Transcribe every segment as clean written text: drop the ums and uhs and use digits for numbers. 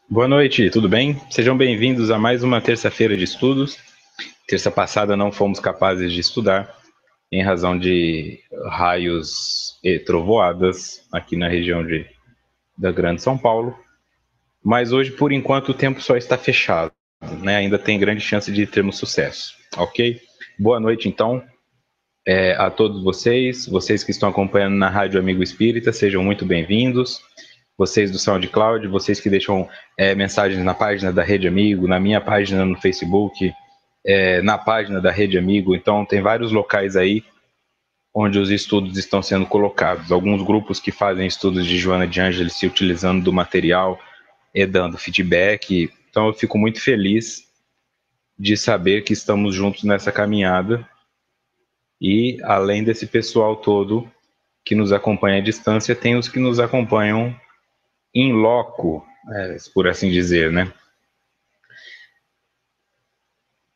Boa noite, tudo bem? Sejam bem-vindos a mais uma terça-feira de estudos. Terça passada não fomos capazes de estudar em razão de raios e trovoadas aqui na região da Grande São Paulo. Mas hoje, por enquanto, o tempo só está fechado, né? Ainda tem grande chance de termos sucesso, ok? Boa noite, então, a todos vocês que estão acompanhando na Rádio Amigo Espírita, sejam muito bem-vindos. Vocês do SoundCloud, vocês que deixam mensagens na página da Rede Amigo, na minha página no Facebook, na página da Rede Amigo. Então, tem vários locais aí onde os estudos estão sendo colocados. Alguns grupos que fazem estudos de Joana de Ângeles se utilizando do material e dando feedback. Então, eu fico muito feliz de saber que estamos juntos nessa caminhada. E, além desse pessoal todo que nos acompanha à distância, tem os que nos acompanham in loco, por assim dizer, né?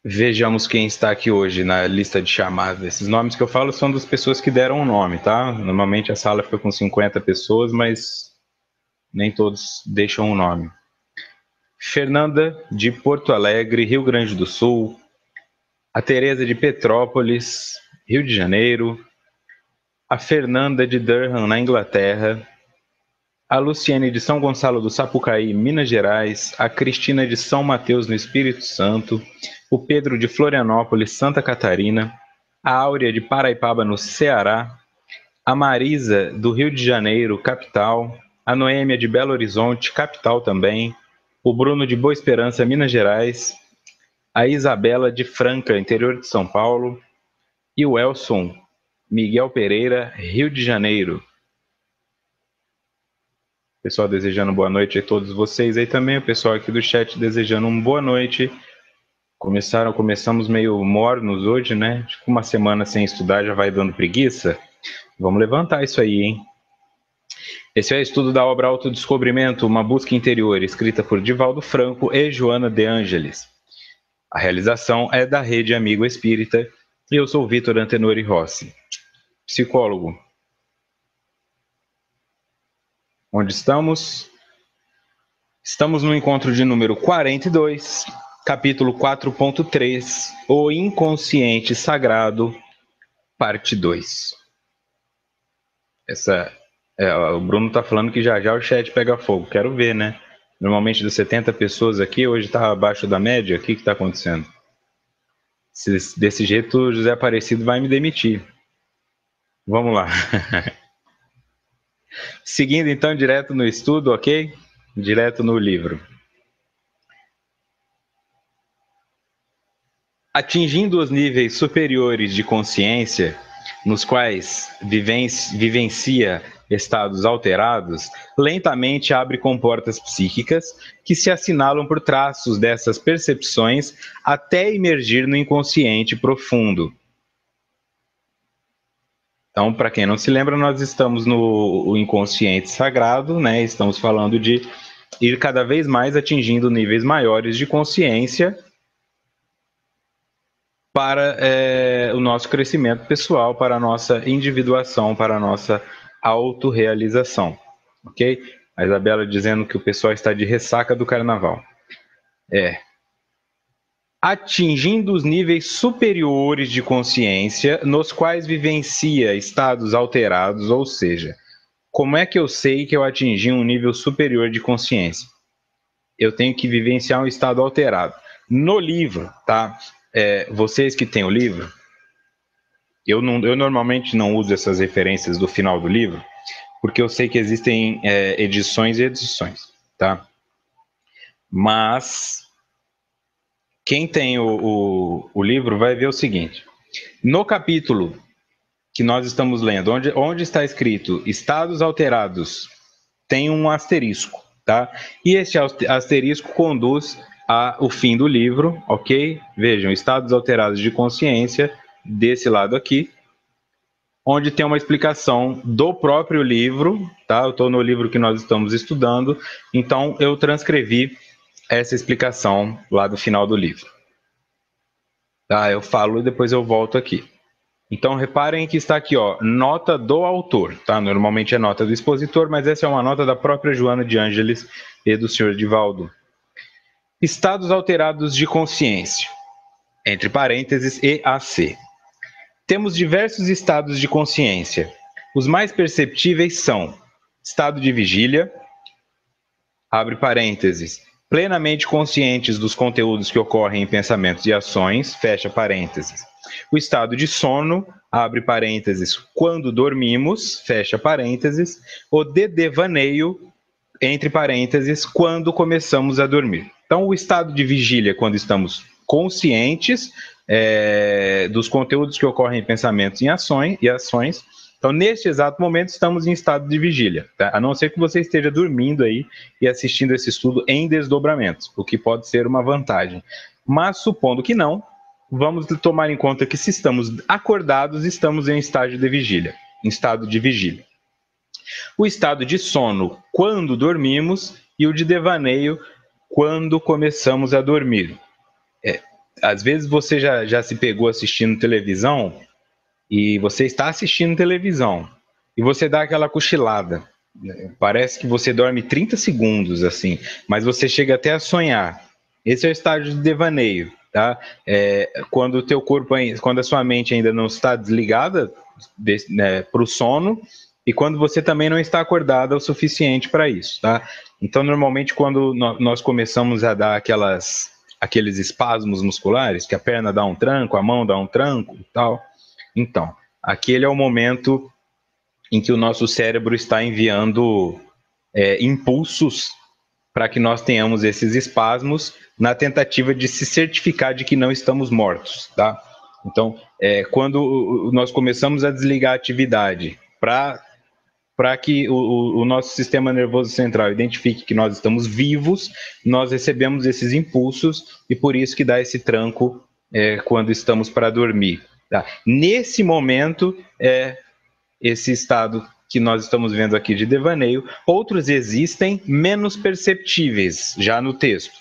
Vejamos quem está aqui hoje na lista de chamadas. Esses nomes que eu falo são das pessoas que deram o nome, tá? Normalmente a sala fica com 50 pessoas, mas nem todos deixam o nome. Fernanda, de Porto Alegre, Rio Grande do Sul. A Tereza, de Petrópolis, Rio de Janeiro. A Fernanda, de Durham, na Inglaterra. A Luciene, de São Gonçalo do Sapucaí, Minas Gerais. A Cristina, de São Mateus, no Espírito Santo. O Pedro, de Florianópolis, Santa Catarina. A Áurea, de Paraipaba, no Ceará. A Marisa, do Rio de Janeiro, capital. A Noêmia, de Belo Horizonte, capital também. O Bruno, de Boa Esperança, Minas Gerais. A Isabela, de Franca, interior de São Paulo. E o Elson Miguel Pereira, Rio de Janeiro. Pessoal desejando boa noite a todos vocês aí também, o pessoal aqui do chat desejando uma boa noite. Começamos meio mornos hoje, né? Acho que uma semana sem estudar já vai dando preguiça. Vamos levantar isso aí, hein? Esse é o estudo da obra Autodescobrimento, uma busca interior, escrita por Divaldo Franco e Joana de Ângeles. A realização é da Rede Amigo Espírita e eu sou Vitor Antenori Rossi, psicólogo. Onde estamos? Estamos no encontro de número 42, capítulo 4.3, O Inconsciente Sagrado, parte 2. O Bruno tá falando que já já o chat pega fogo. Quero ver, né? Normalmente das 70 pessoas aqui, hoje tá abaixo da média. O que tá acontecendo? Desse jeito, o José Aparecido vai me demitir. Vamos lá. Seguindo então direto no estudo, ok? Direto no livro. Atingindo os níveis superiores de consciência, nos quais vivencia estados alterados, lentamente abre comportas psíquicas que se assinalam por traços dessas percepções até emergir no inconsciente profundo. Então, para quem não se lembra, nós estamos no inconsciente sagrado, né? Estamos falando de ir cada vez mais atingindo níveis maiores de consciência para o nosso crescimento pessoal, para a nossa individuação, para a nossa autorrealização, ok? A Isabela dizendo que o pessoal está de ressaca do carnaval. Atingindo os níveis superiores de consciência, nos quais vivencia estados alterados, ou seja, como é que eu sei que eu atingi um nível superior de consciência? Eu tenho que vivenciar um estado alterado. No livro, tá? Vocês que têm o livro, eu normalmente não uso essas referências do final do livro, porque eu sei que existem edições e edições, tá? Mas quem tem o livro vai ver o seguinte: no capítulo que nós estamos lendo, onde está escrito estados alterados, tem um asterisco, tá? E esse asterisco conduz ao fim do livro, ok? Vejam, estados alterados de consciência, desse lado aqui, onde tem uma explicação do próprio livro, tá? Eu estou no livro que nós estamos estudando, então eu transcrevi essa explicação lá do final do livro. Tá? Eu falo e depois eu volto aqui. Então reparem que está aqui, ó, nota do autor, tá? Normalmente é nota do expositor, mas essa é uma nota da própria Joana de Ângeles e do senhor Divaldo. Estados alterados de consciência, entre parênteses, EAC. Temos diversos estados de consciência. Os mais perceptíveis são estado de vigília, abre parênteses, plenamente conscientes dos conteúdos que ocorrem em pensamentos e ações, fecha parênteses. O estado de sono, abre parênteses, quando dormimos, fecha parênteses. O de devaneio, entre parênteses, quando começamos a dormir. Então, o estado de vigília, quando estamos conscientes dos conteúdos que ocorrem em pensamentos e ações. Então, neste exato momento, estamos em estado de vigília, tá? A não ser que você esteja dormindo aí e assistindo esse estudo em desdobramentos, o que pode ser uma vantagem. Mas, supondo que não, vamos tomar em conta que se estamos acordados, estamos em estágio de vigília, em estado de vigília. O estado de sono, quando dormimos, e o de devaneio, quando começamos a dormir. Às vezes você já se pegou assistindo televisão e você está assistindo televisão e você dá aquela cochilada. Parece que você dorme 30 segundos, assim, mas você chega até a sonhar. Esse é o estágio de devaneio, tá? Quando o teu corpo, quando a sua mente ainda não está desligada para o sono e quando você também não está acordada o suficiente para isso, tá? Então, normalmente, quando nós começamos a dar aqueles espasmos musculares, que a perna dá um tranco, a mão dá um tranco e tal, então, aquele é o momento em que o nosso cérebro está enviando impulsos para que nós tenhamos esses espasmos na tentativa de se certificar de que não estamos mortos, tá? Então, quando nós começamos a desligar a atividade para que o nosso sistema nervoso central identifique que nós estamos vivos, nós recebemos esses impulsos e por isso que dá esse tranco quando estamos para dormir. Tá? Nesse momento, esse estado que nós estamos vendo aqui de devaneio. Outros existem menos perceptíveis, já no texto.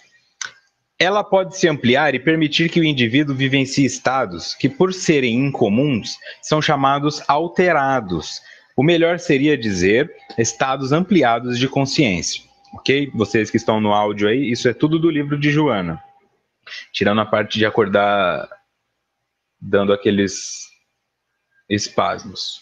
Ela pode se ampliar e permitir que o indivíduo vivencie estados que, por serem incomuns, são chamados alterados. O melhor seria dizer estados ampliados de consciência. Ok? Vocês que estão no áudio aí, isso é tudo do livro de Joana. Tirando a parte de acordar dando aqueles espasmos.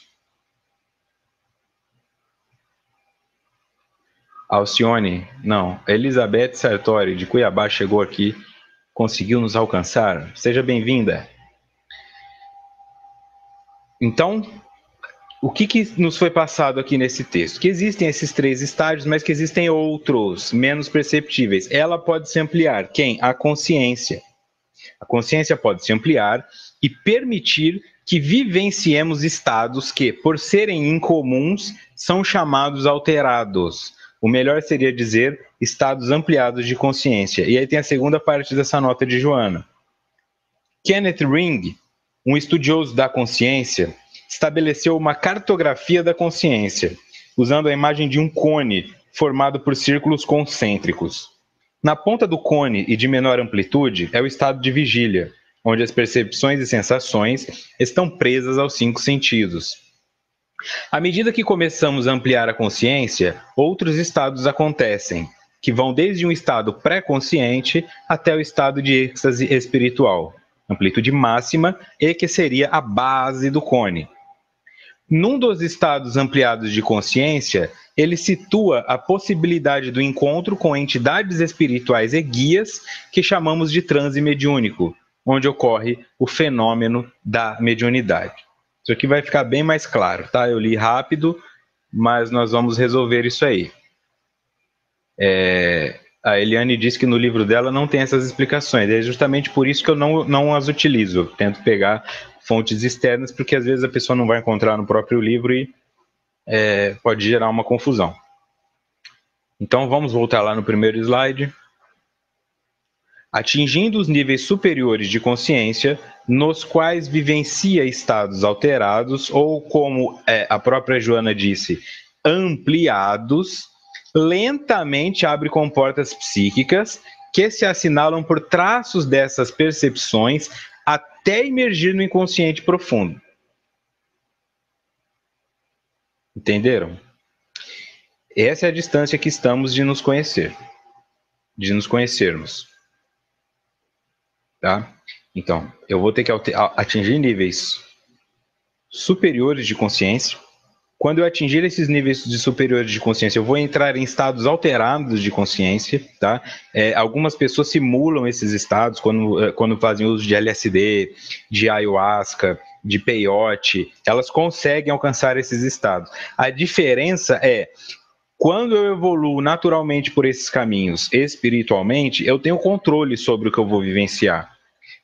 Alcione, não. Elizabeth Sartori, de Cuiabá, chegou aqui, conseguiu nos alcançar. Seja bem-vinda. Então, o que nos foi passado aqui nesse texto? Que existem esses 3 estágios, mas que existem outros, menos perceptíveis. Ela pode se ampliar. Quem? A consciência. A consciência pode se ampliar e permitir que vivenciemos estados que, por serem incomuns, são chamados alterados. O melhor seria dizer estados ampliados de consciência. E aí tem a segunda parte dessa nota de Joana. Kenneth Ring, um estudioso da consciência, estabeleceu uma cartografia da consciência, usando a imagem de um cone formado por círculos concêntricos. Na ponta do cone e de menor amplitude é o estado de vigília, onde as percepções e sensações estão presas aos 5 sentidos. À medida que começamos a ampliar a consciência, outros estados acontecem, que vão desde um estado pré-consciente até o estado de êxtase espiritual, amplitude máxima e que seria a base do cone. Num dos estados ampliados de consciência, ele situa a possibilidade do encontro com entidades espirituais e guias que chamamos de transe mediúnico, onde ocorre o fenômeno da mediunidade. Isso aqui vai ficar bem mais claro, tá? Eu li rápido, mas nós vamos resolver isso aí. A Eliane disse que no livro dela não tem essas explicações. É justamente por isso que eu não as utilizo. Eu tento pegar fontes externas, porque às vezes a pessoa não vai encontrar no próprio livro e pode gerar uma confusão. Então vamos voltar lá no primeiro slide. Atingindo os níveis superiores de consciência, nos quais vivencia estados alterados, ou como a própria Joana disse, ampliados, lentamente abre comportas psíquicas que se assinalam por traços dessas percepções até emergir no inconsciente profundo. Entenderam? Essa é a distância que estamos de nos conhecer, de nos conhecermos. tá? Então, eu vou ter que atingir níveis superiores de consciência. Quando eu atingir esses níveis de superiores de consciência, eu vou entrar em estados alterados de consciência, tá? Algumas pessoas simulam esses estados quando fazem uso de LSD, de ayahuasca, de peyote, elas conseguem alcançar esses estados. A diferença é, quando eu evoluo naturalmente por esses caminhos espiritualmente, eu tenho controle sobre o que eu vou vivenciar.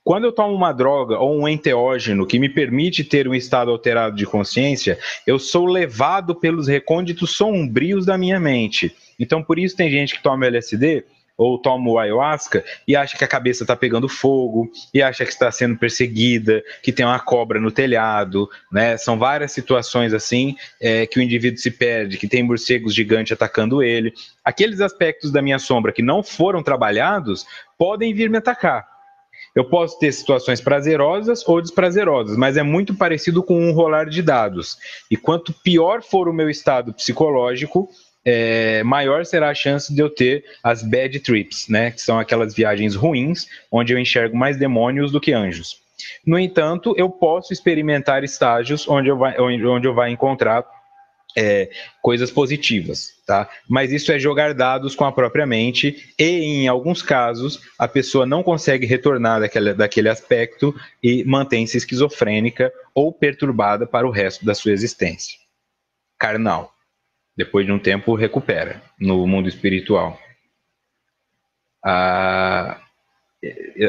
Quando eu tomo uma droga ou um enteógeno que me permite ter um estado alterado de consciência, eu sou levado pelos recônditos sombrios da minha mente. Então, por isso tem gente que toma LSD ou toma o ayahuasca e acha que a cabeça está pegando fogo, e acha que está sendo perseguida, que tem uma cobra no telhado, né? São várias situações assim que o indivíduo se perde, que tem morcegos gigantes atacando ele. Aqueles aspectos da minha sombra que não foram trabalhados podem vir me atacar. Eu posso ter situações prazerosas ou desprazerosas, mas é muito parecido com um rolar de dados. E quanto pior for o meu estado psicológico, maior será a chance de eu ter as bad trips, né? Que são aquelas viagens ruins, onde eu enxergo mais demônios do que anjos. No entanto, eu posso experimentar estágios onde eu vou encontrar coisas positivas, tá? Mas isso é jogar dados com a própria mente e, em alguns casos, a pessoa não consegue retornar daquele aspecto e mantém-se esquizofrênica ou perturbada para o resto da sua existência. Carnal. Depois de um tempo, recupera no mundo espiritual.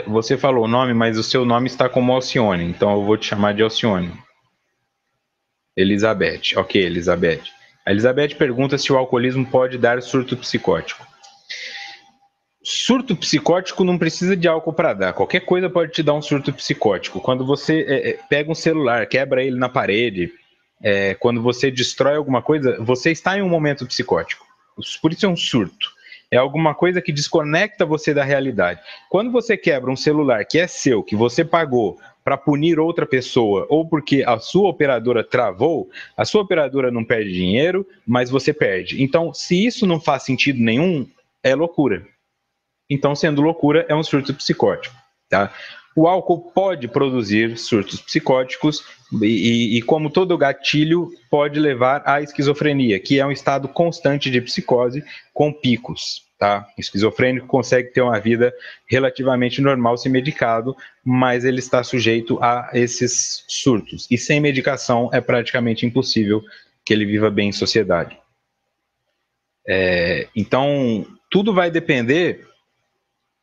Você falou o nome, mas o seu nome está como Alcione, então eu vou te chamar de Alcione. Elizabeth. Ok, Elizabeth. A Elizabeth pergunta se o alcoolismo pode dar surto psicótico. Surto psicótico não precisa de álcool para dar. Qualquer coisa pode te dar um surto psicótico. Quando você pega um celular, quebra ele na parede, quando você destrói alguma coisa, você está em um momento psicótico. Por isso é um surto. É alguma coisa que desconecta você da realidade. Quando você quebra um celular que é seu, que você pagou para punir outra pessoa, ou porque a sua operadora travou, a sua operadora não perde dinheiro, mas você perde. Então, se isso não faz sentido nenhum, é loucura. Então, sendo loucura, é um surto psicótico, tá? O álcool pode produzir surtos psicóticos e, como todo gatilho, pode levar à esquizofrenia, que é um estado constante de psicose com picos, tá? O esquizofrênico consegue ter uma vida relativamente normal se medicado, mas ele está sujeito a esses surtos. E sem medicação é praticamente impossível que ele viva bem em sociedade. Então, tudo vai depender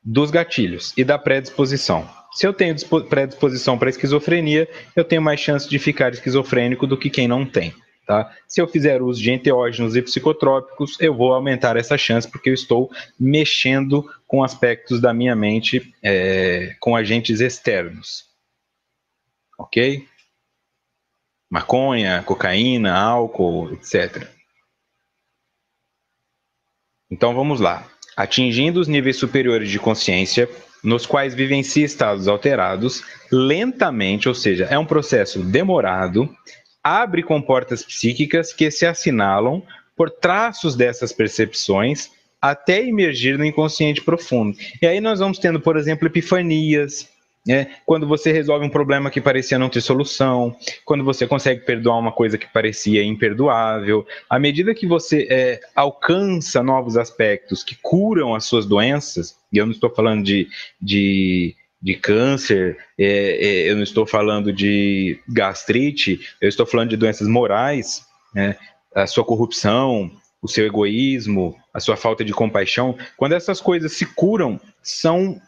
dos gatilhos e da predisposição. Se eu tenho predisposição para esquizofrenia, eu tenho mais chance de ficar esquizofrênico do que quem não tem. Tá? Se eu fizer uso de enteógenos e psicotrópicos, eu vou aumentar essa chance porque eu estou mexendo com aspectos da minha mente com agentes externos. Ok? Maconha, cocaína, álcool, etc. Então vamos lá. Atingindo os níveis superiores de consciência, nos quais vivencia estados alterados, lentamente, ou seja, é um processo demorado, abre comportas psíquicas que se assinalam por traços dessas percepções até emergir no inconsciente profundo. E aí nós vamos tendo, por exemplo, epifanias, quando você resolve um problema que parecia não ter solução, quando você consegue perdoar uma coisa que parecia imperdoável. À medida que você alcança novos aspectos que curam as suas doenças, e eu não estou falando de câncer, eu não estou falando de gastrite, eu estou falando de doenças morais, a sua corrupção, o seu egoísmo, a sua falta de compaixão. Quando essas coisas se curam, são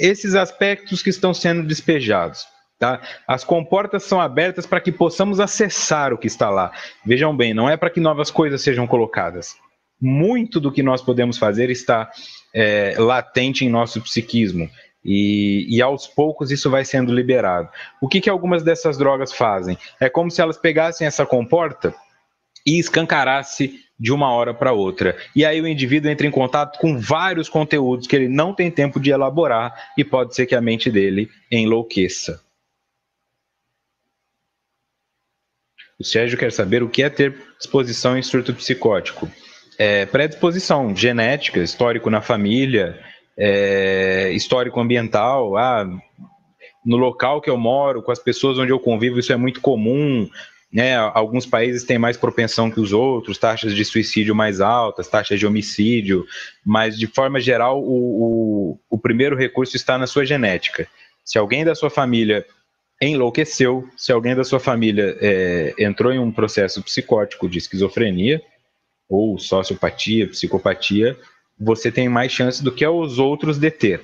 esses aspectos que estão sendo despejados. Tá? As comportas são abertas para que possamos acessar o que está lá. Vejam bem, não é para que novas coisas sejam colocadas. Muito do que nós podemos fazer está latente em nosso psiquismo. E aos poucos isso vai sendo liberado. O que algumas dessas drogas fazem? É como se elas pegassem essa comporta e escancarasse de uma hora para outra. E aí o indivíduo entra em contato com vários conteúdos que ele não tem tempo de elaborar e pode ser que a mente dele enlouqueça. O Sérgio quer saber o que é ter disposição em surto psicótico. Predisposição genética, histórico na família, histórico ambiental, no local que eu moro, com as pessoas onde eu convivo, isso é muito comum, né? Alguns países têm mais propensão que os outros, taxas de suicídio mais altas, taxas de homicídio, mas de forma geral o primeiro recurso está na sua genética. Se alguém da sua família enlouqueceu, se alguém da sua família entrou em um processo psicótico de esquizofrenia ou sociopatia, psicopatia, você tem mais chance do que os outros de ter.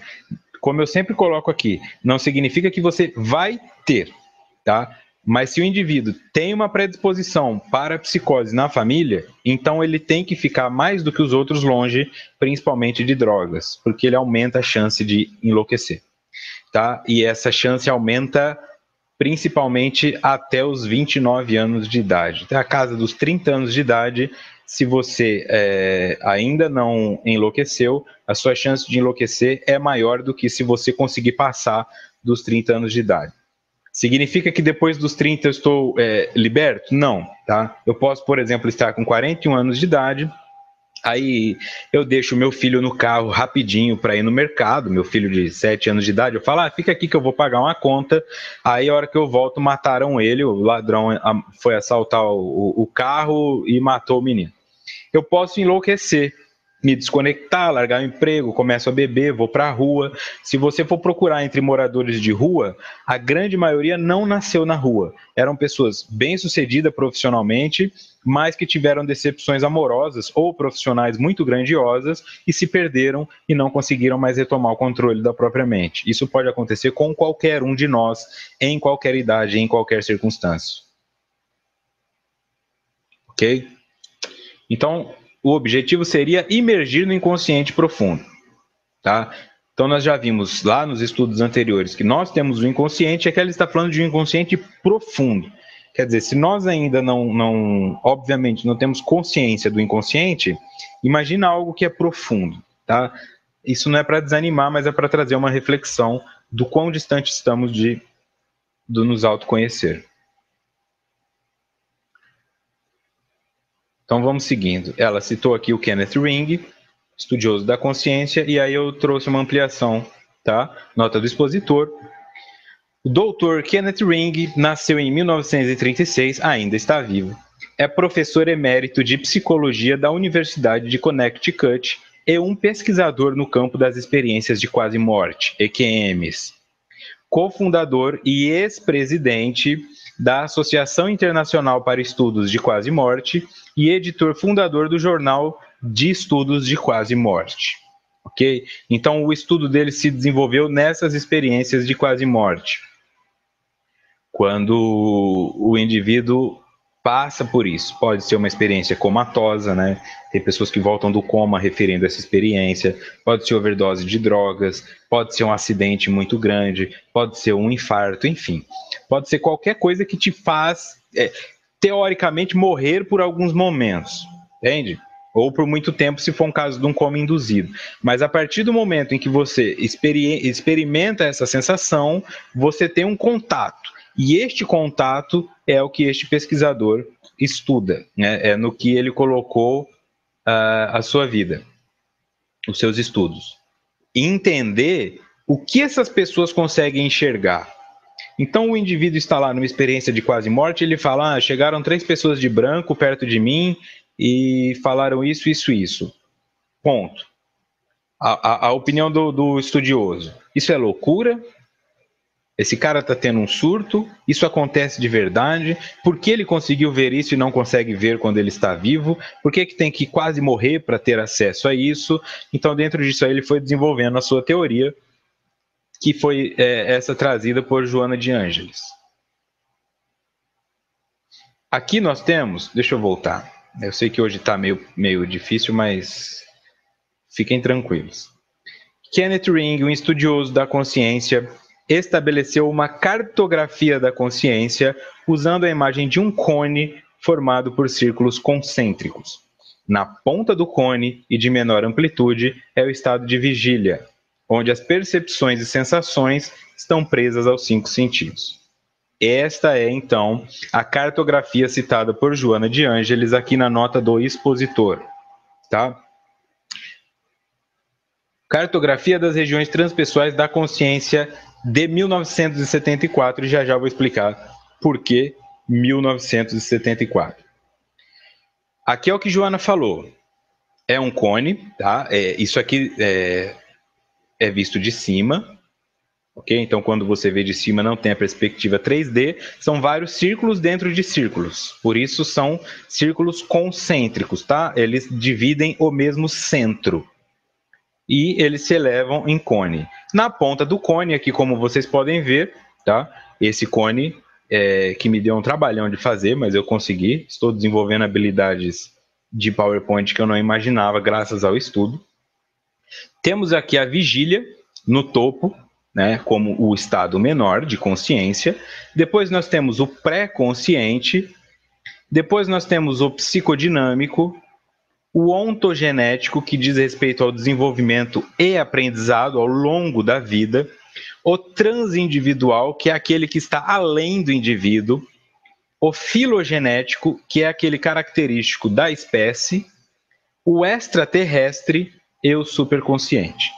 Como eu sempre coloco aqui, não significa que você vai ter, tá? Mas se o indivíduo tem uma predisposição para psicose na família, então ele tem que ficar mais do que os outros longe, principalmente de drogas, porque ele aumenta a chance de enlouquecer, tá? E essa chance aumenta principalmente até os 29 anos de idade. Até a casa dos 30 anos de idade, se você ainda não enlouqueceu, a sua chance de enlouquecer é maior do que se você conseguir passar dos 30 anos de idade. Significa que depois dos 30 eu estou liberto? Não, tá? Eu posso, por exemplo, estar com 41 anos de idade, aí eu deixo meu filho no carro rapidinho para ir no mercado, meu filho de 7 anos de idade, eu falo, fica aqui que eu vou pagar uma conta, aí a hora que eu volto mataram ele, o ladrão foi assaltar o carro e matou o menino. Eu posso enlouquecer, me desconectar, largar o emprego, começo a beber, vou para a rua. Se você for procurar entre moradores de rua, a grande maioria não nasceu na rua. Eram pessoas bem-sucedidas profissionalmente, mas que tiveram decepções amorosas ou profissionais muito grandiosas e se perderam e não conseguiram mais retomar o controle da própria mente. Isso pode acontecer com qualquer um de nós, em qualquer idade, em qualquer circunstância. Ok? Então, o objetivo seria imergir no inconsciente profundo, tá? Então, nós já vimos lá nos estudos anteriores que nós temos o inconsciente, é que ela está falando de um inconsciente profundo. Quer dizer, se nós ainda obviamente, não temos consciência do inconsciente, imagina algo que é profundo, tá? Isso não é para desanimar, mas é para trazer uma reflexão do quão distante estamos de nos autoconhecer. Então vamos seguindo. Ela citou aqui o Kenneth Ring, estudioso da consciência, e aí eu trouxe uma ampliação, tá? Nota do expositor. O Dr. Kenneth Ring nasceu em 1936, ainda está vivo. É professor emérito de psicologia da Universidade de Connecticut e um pesquisador no campo das experiências de quase-morte, EQMs. Cofundador e ex-presidente da Associação Internacional para Estudos de Quase-Morte e editor fundador do Jornal de Estudos de Quase-Morte. Ok? Então, o estudo dele se desenvolveu nessas experiências de quase-morte. Quando o indivíduo passa por isso, pode ser uma experiência comatosa, né? Tem pessoas que voltam do coma referindo essa experiência, pode ser overdose de drogas, pode ser um acidente muito grande, pode ser um infarto, enfim. Pode ser qualquer coisa que te faz, teoricamente, morrer por alguns momentos, entende? Ou por muito tempo, se for um caso de um coma induzido. Mas a partir do momento em que você experimenta essa sensação, você tem um contato. E este contato é o que este pesquisador estuda, né? É no que ele colocou a sua vida, os seus estudos. E entender o que essas pessoas conseguem enxergar. Então o indivíduo está lá numa experiência de quase morte, ele fala, chegaram 3 pessoas de branco perto de mim e falaram isso, isso, isso. Ponto. A opinião do estudioso. Isso é loucura? Esse cara está tendo um surto? Isso acontece de verdade? Por que ele conseguiu ver isso e não consegue ver quando ele está vivo? Por que tem que quase morrer para ter acesso a isso? Então, dentro disso aí, ele foi desenvolvendo a sua teoria, que foi essa trazida por Joana de Ângeles. Aqui nós temos, deixa eu voltar, eu sei que hoje está meio difícil, mas fiquem tranquilos. Kenneth Ring, um estudioso da consciência, estabeleceu uma cartografia da consciência usando a imagem de um cone formado por círculos concêntricos. Na ponta do cone e de menor amplitude é o estado de vigília, onde as percepções e sensações estão presas aos 5 sentidos. Esta é, então, a cartografia citada por Joana de Ângeles aqui na nota do expositor, tá? Cartografia das regiões transpessoais da consciência de 1974, e já já vou explicar por que 1974. Aqui é o que Joana falou. É um cone, tá? Isso aqui é visto de cima, ok? Então, quando você vê de cima, não tem a perspectiva 3D, são vários círculos dentro de círculos. Por isso, são círculos concêntricos, tá? Eles dividem o mesmo centro. E eles se elevam em cone. Na ponta do cone, aqui como vocês podem ver, tá? Esse cone que me deu um trabalhão de fazer, mas eu consegui. Estou desenvolvendo habilidades de PowerPoint que eu não imaginava, graças ao estudo. Temos aqui a vigília no topo, né, como o estado menor de consciência. Depois nós temos o pré-consciente. Depois nós temos o psicodinâmico, o ontogenético, que diz respeito ao desenvolvimento e aprendizado ao longo da vida, o transindividual, que é aquele que está além do indivíduo, o filogenético, que é aquele característico da espécie, o extraterrestre e o superconsciente.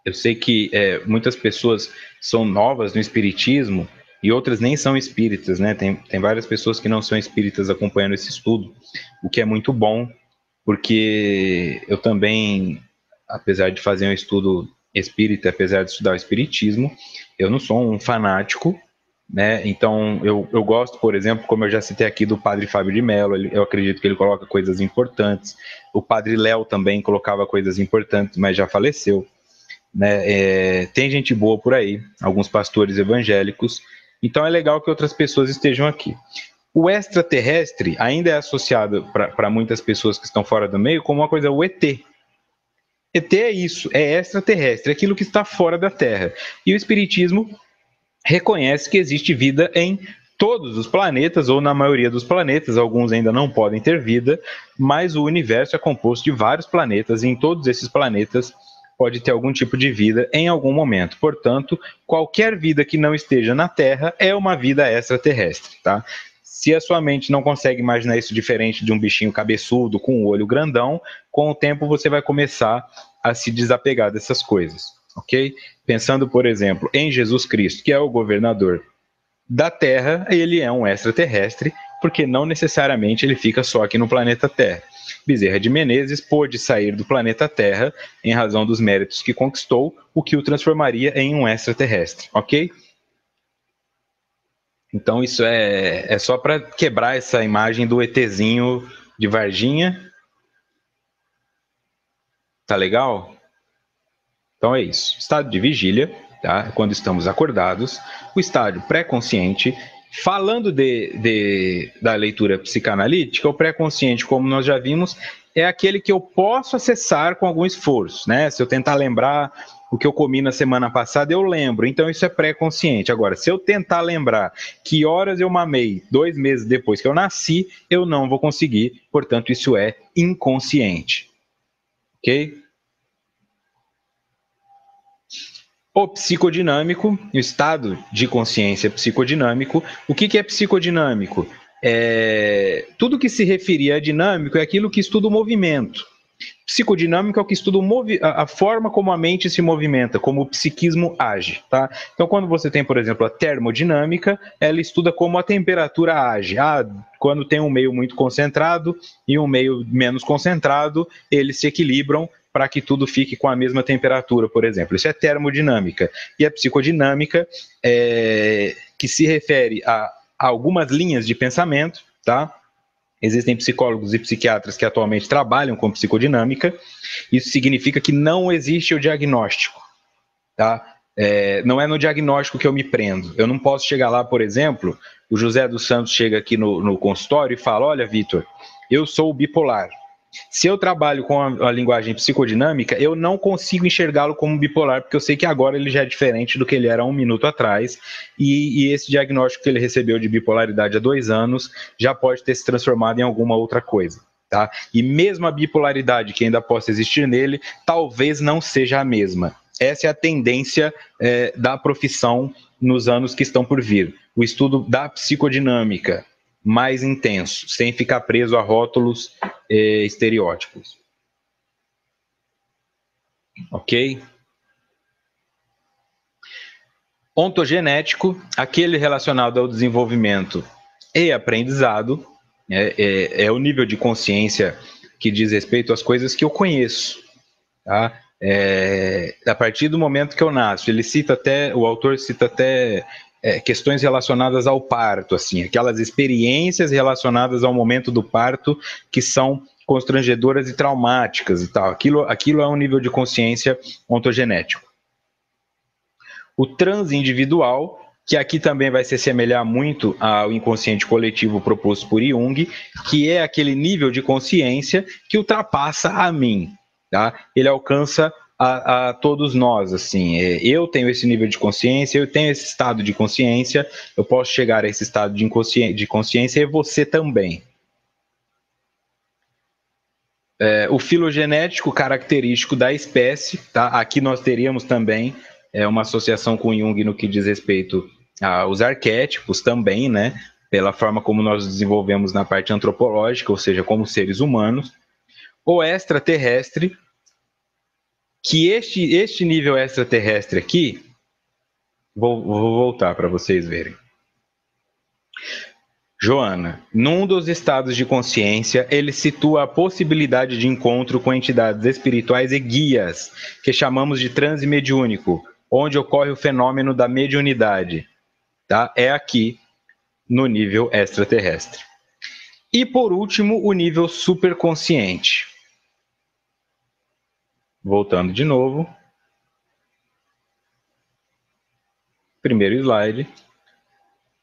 Eu sei que muitas pessoas são novas no espiritismo e outras nem são espíritas, né? Tem várias pessoas que não são espíritas acompanhando esse estudo, o que é muito bom, porque eu também, apesar de fazer um estudo espírita, apesar de estudar o espiritismo, eu não sou um fanático, né? Então eu gosto, por exemplo, como eu já citei aqui, do padre Fábio de Mello. Eu acredito que ele coloca coisas importantes. O padre Léo também colocava coisas importantes, mas já faleceu, né? Tem gente boa por aí, alguns pastores evangélicos, então é legal que outras pessoas estejam aqui. O extraterrestre ainda é associado para muitas pessoas que estão fora do meio como uma coisa, o ET. ET é isso, é extraterrestre, é aquilo que está fora da Terra. E o Espiritismo reconhece que existe vida em todos os planetas, ou na maioria dos planetas. Alguns ainda não podem ter vida, mas o universo é composto de vários planetas, e em todos esses planetas pode ter algum tipo de vida em algum momento. Portanto, qualquer vida que não esteja na Terra é uma vida extraterrestre, tá? Se a sua mente não consegue imaginar isso diferente de um bichinho cabeçudo com o olho grandão, com o tempo você vai começar a se desapegar dessas coisas, ok? Pensando, por exemplo, em Jesus Cristo, que é o governador da Terra, ele é um extraterrestre, porque não necessariamente ele fica só aqui no planeta Terra. Bezerra de Menezes pôde sair do planeta Terra em razão dos méritos que conquistou, o que o transformaria em um extraterrestre, ok? Então isso é só para quebrar essa imagem do ETzinho de Varginha. Tá legal? Então é isso. Estado de vigília, tá? Quando estamos acordados. O estágio pré-consciente. Falando da leitura psicanalítica, o pré-consciente, como nós já vimos, é aquele que eu posso acessar com algum esforço, né? Se eu tentar lembrar o que eu comi na semana passada, eu lembro. Então isso é pré-consciente. Agora, se eu tentar lembrar que horas eu mamei 2 meses depois que eu nasci, eu não vou conseguir. Portanto, isso é inconsciente. Ok? O psicodinâmico, o estado de consciência psicodinâmico. O que é psicodinâmico? Tudo que se referia a dinâmico é aquilo que estuda o movimento. Psicodinâmico é o que estuda a forma como a mente se movimenta, como o psiquismo age, tá? Então, quando você tem, por exemplo, a termodinâmica, ela estuda como a temperatura age. Quando tem um meio muito concentrado e um meio menos concentrado, eles se equilibram para que tudo fique com a mesma temperatura, por exemplo. Isso é termodinâmica. E a psicodinâmica, que se refere a algumas linhas de pensamento, tá? Existem psicólogos e psiquiatras que atualmente trabalham com psicodinâmica. Isso significa que não existe o diagnóstico, tá? Não é no diagnóstico que eu me prendo. Eu não posso chegar lá, por exemplo, o José dos Santos chega aqui no consultório e fala: olha, Vitor, eu sou bipolar. Se eu trabalho com a linguagem psicodinâmica, eu não consigo enxergá-lo como bipolar, porque eu sei que agora ele já é diferente do que ele era 1 minuto atrás, e esse diagnóstico que ele recebeu de bipolaridade há 2 anos já pode ter se transformado em alguma outra coisa, tá? E mesmo a bipolaridade que ainda possa existir nele, talvez não seja a mesma. Essa é a tendência da profissão nos anos que estão por vir. O estudo da psicodinâmica mais intenso, sem ficar preso a rótulos estereótipos. Ok? Ontogenético, aquele relacionado ao desenvolvimento e aprendizado, é o nível de consciência que diz respeito às coisas que eu conheço, tá? A partir do momento que eu nasço, o autor cita até questões relacionadas ao parto, assim, aquelas experiências relacionadas ao momento do parto que são constrangedoras e traumáticas e tal. Aquilo é um nível de consciência ontogenético. O transindividual, que aqui também vai se assemelhar muito ao inconsciente coletivo proposto por Jung, que é aquele nível de consciência que ultrapassa a mim, tá? Ele alcança a todos nós, assim, eu tenho esse nível de consciência, eu tenho esse estado de consciência, eu posso chegar a esse estado de consciência e você também. O filogenético característico da espécie, tá? Aqui nós teríamos também uma associação com Jung no que diz respeito aos arquétipos também, né? Pela forma como nós desenvolvemos na parte antropológica, ou seja, como seres humanos. O extraterrestre, que este nível extraterrestre aqui, vou voltar para vocês verem. Joana, num dos estados de consciência, ele situa a possibilidade de encontro com entidades espirituais e guias, que chamamos de transe mediúnico, onde ocorre o fenômeno da mediunidade. Tá? É aqui, no nível extraterrestre. E, por último, o nível superconsciente. Voltando de novo. Primeiro slide.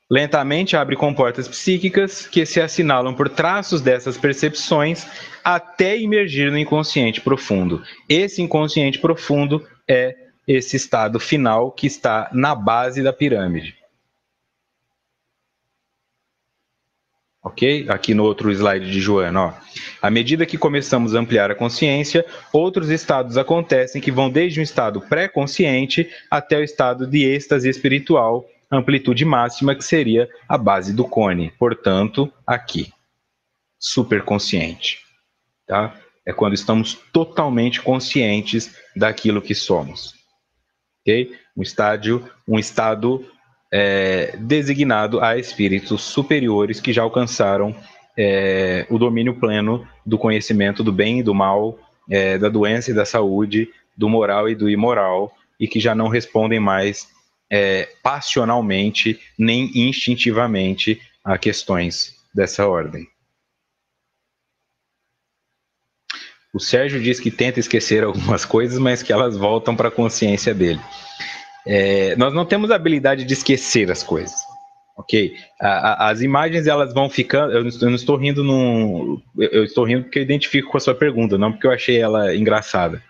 Lentamente abre comportas psíquicas que se assinalam por traços dessas percepções até emergir no inconsciente profundo. Esse inconsciente profundo é esse estado final que está na base da pirâmide. Ok? Aqui no outro slide de Joana, ó. À medida que começamos a ampliar a consciência, outros estados acontecem que vão desde um estado pré-consciente até o estado de êxtase espiritual, amplitude máxima, que seria a base do cone. Portanto, aqui, superconsciente. Tá? É quando estamos totalmente conscientes daquilo que somos. Okay? Um estado designado a espíritos superiores que já alcançaram o domínio pleno do conhecimento do bem e do mal, da doença e da saúde, do moral e do imoral, e que já não respondem mais passionalmente nem instintivamente a questões dessa ordem. O Sérgio diz que tenta esquecer algumas coisas, mas que elas voltam para a consciência dele. Nós não temos a habilidade de esquecer as coisas, ok? As imagens, elas vão ficando... Eu não estou rindo eu estou rindo porque eu identifico com a sua pergunta, não porque eu achei ela engraçada.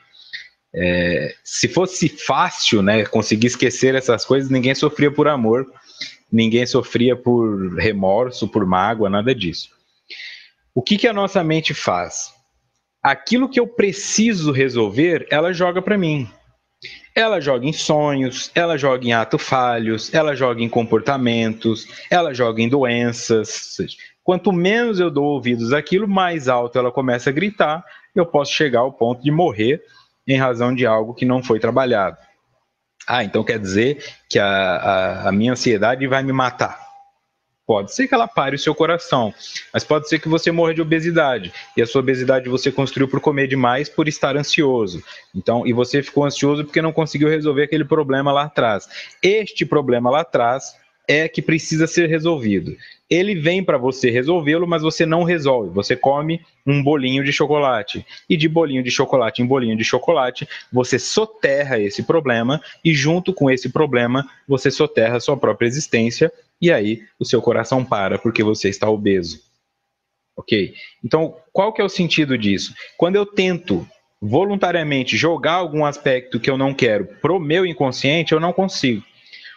Se fosse fácil, né, conseguir esquecer essas coisas, ninguém sofria por amor, ninguém sofria por remorso, por mágoa, nada disso. O que a nossa mente faz? Aquilo que eu preciso resolver, ela joga para mim. Ela joga em sonhos, ela joga em atos falhos, ela joga em comportamentos, ela joga em doenças. Quanto menos eu dou ouvidos àquilo, mais alto ela começa a gritar, eu posso chegar ao ponto de morrer em razão de algo que não foi trabalhado. Então quer dizer que a minha ansiedade vai me matar. Pode ser que ela pare o seu coração, mas pode ser que você morra de obesidade. E a sua obesidade você construiu por comer demais, por estar ansioso. Então, e você ficou ansioso porque não conseguiu resolver aquele problema lá atrás. Este problema lá atrás é que precisa ser resolvido. Ele vem para você resolvê-lo, mas você não resolve. Você come um bolinho de chocolate. E de bolinho de chocolate em bolinho de chocolate, você soterra esse problema e junto com esse problema, você soterra a sua própria existência e aí o seu coração para porque você está obeso. Ok? Então, qual que é o sentido disso? Quando eu tento voluntariamente jogar algum aspecto que eu não quero pro meu inconsciente, eu não consigo.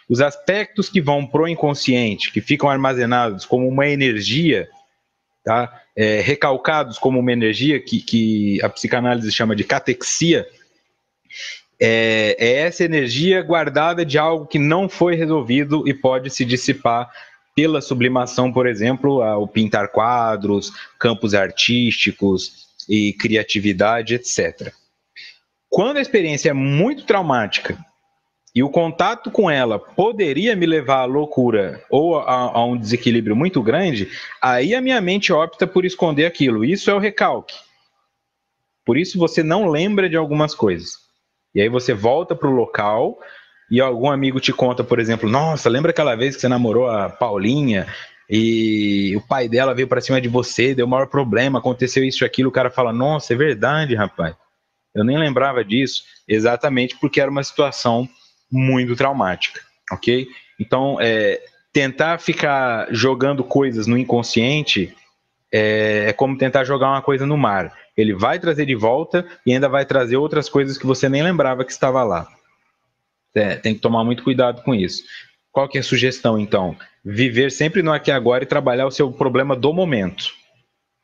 Os aspectos que vão pro inconsciente, que ficam armazenados como uma energia, tá? Recalcados como uma energia que a psicanálise chama de catexia, é essa energia guardada de algo que não foi resolvido e pode se dissipar pela sublimação, por exemplo, ao pintar quadros, campos artísticos e criatividade, etc. Quando a experiência é muito traumática e o contato com ela poderia me levar à loucura ou a um desequilíbrio muito grande, aí a minha mente opta por esconder aquilo. Isso é o recalque. Por isso você não lembra de algumas coisas. E aí você volta para o local e algum amigo te conta, por exemplo, nossa, lembra aquela vez que você namorou a Paulinha e o pai dela veio para cima de você, deu o maior problema, aconteceu isso e aquilo, o cara fala, nossa, é verdade, rapaz. Eu nem lembrava disso, exatamente porque era uma situação muito traumática, ok? Então, tentar ficar jogando coisas no inconsciente é como tentar jogar uma coisa no mar. Ele vai trazer de volta e ainda vai trazer outras coisas que você nem lembrava que estava lá. Tem que tomar muito cuidado com isso. Qual que é a sugestão, então? Viver sempre no aqui e agora e trabalhar o seu problema do momento.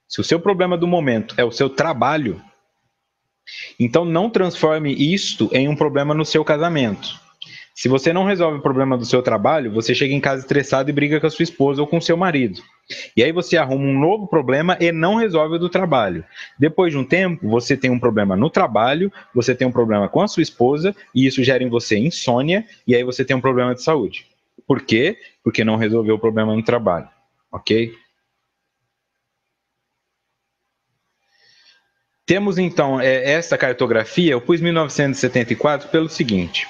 Se o seu problema do momento é o seu trabalho, então não transforme isto em um problema no seu casamento. Se você não resolve o problema do seu trabalho, você chega em casa estressado e briga com a sua esposa ou com o seu marido. E aí você arruma um novo problema e não resolve o do trabalho. Depois de um tempo, você tem um problema no trabalho, você tem um problema com a sua esposa, e isso gera em você insônia, e aí você tem um problema de saúde. Por quê? Porque não resolveu o problema no trabalho. Ok? Temos então essa cartografia, eu pus 1974 pelo seguinte.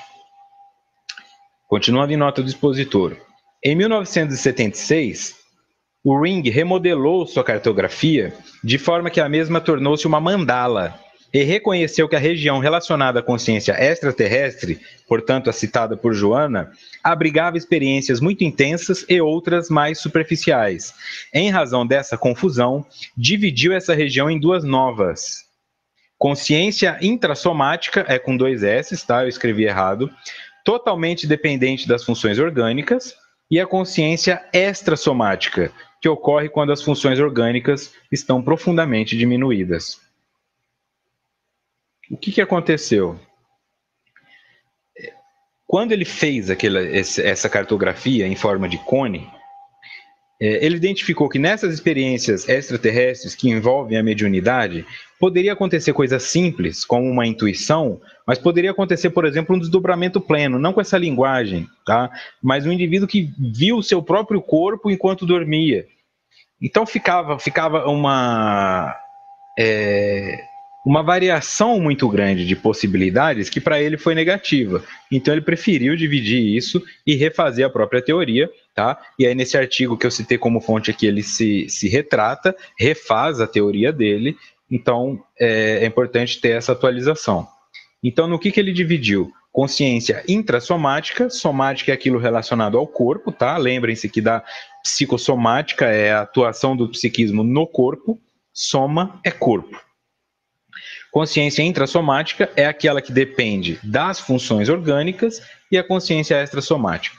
Continuando em nota do expositor. Em 1976, o Ring remodelou sua cartografia de forma que a mesma tornou-se uma mandala e reconheceu que a região relacionada à consciência extraterrestre, portanto a citada por Joana, abrigava experiências muito intensas e outras mais superficiais. Em razão dessa confusão, dividiu essa região em duas novas. Consciência intrassomática, é com 2 S, tá? Eu escrevi errado, totalmente dependente das funções orgânicas, e a consciência extrassomática, que ocorre quando as funções orgânicas estão profundamente diminuídas. O que aconteceu? Quando ele fez essa cartografia em forma de cone, ele identificou que nessas experiências extraterrestres que envolvem a mediunidade, poderia acontecer coisas simples, como uma intuição, mas poderia acontecer, por exemplo, um desdobramento pleno, não com essa linguagem, tá? Mas um indivíduo que viu o seu próprio corpo enquanto dormia. Então ficava uma variação muito grande de possibilidades que para ele foi negativa. Então ele preferiu dividir isso e refazer a própria teoria, tá? E aí nesse artigo que eu citei como fonte aqui, ele se retrata, refaz a teoria dele, então é importante ter essa atualização. Então no que ele dividiu? Consciência intrassomática, somática é aquilo relacionado ao corpo, tá? Lembrem-se que da psicossomática é a atuação do psiquismo no corpo, soma é corpo. Consciência intrassomática é aquela que depende das funções orgânicas e a consciência extrassomática.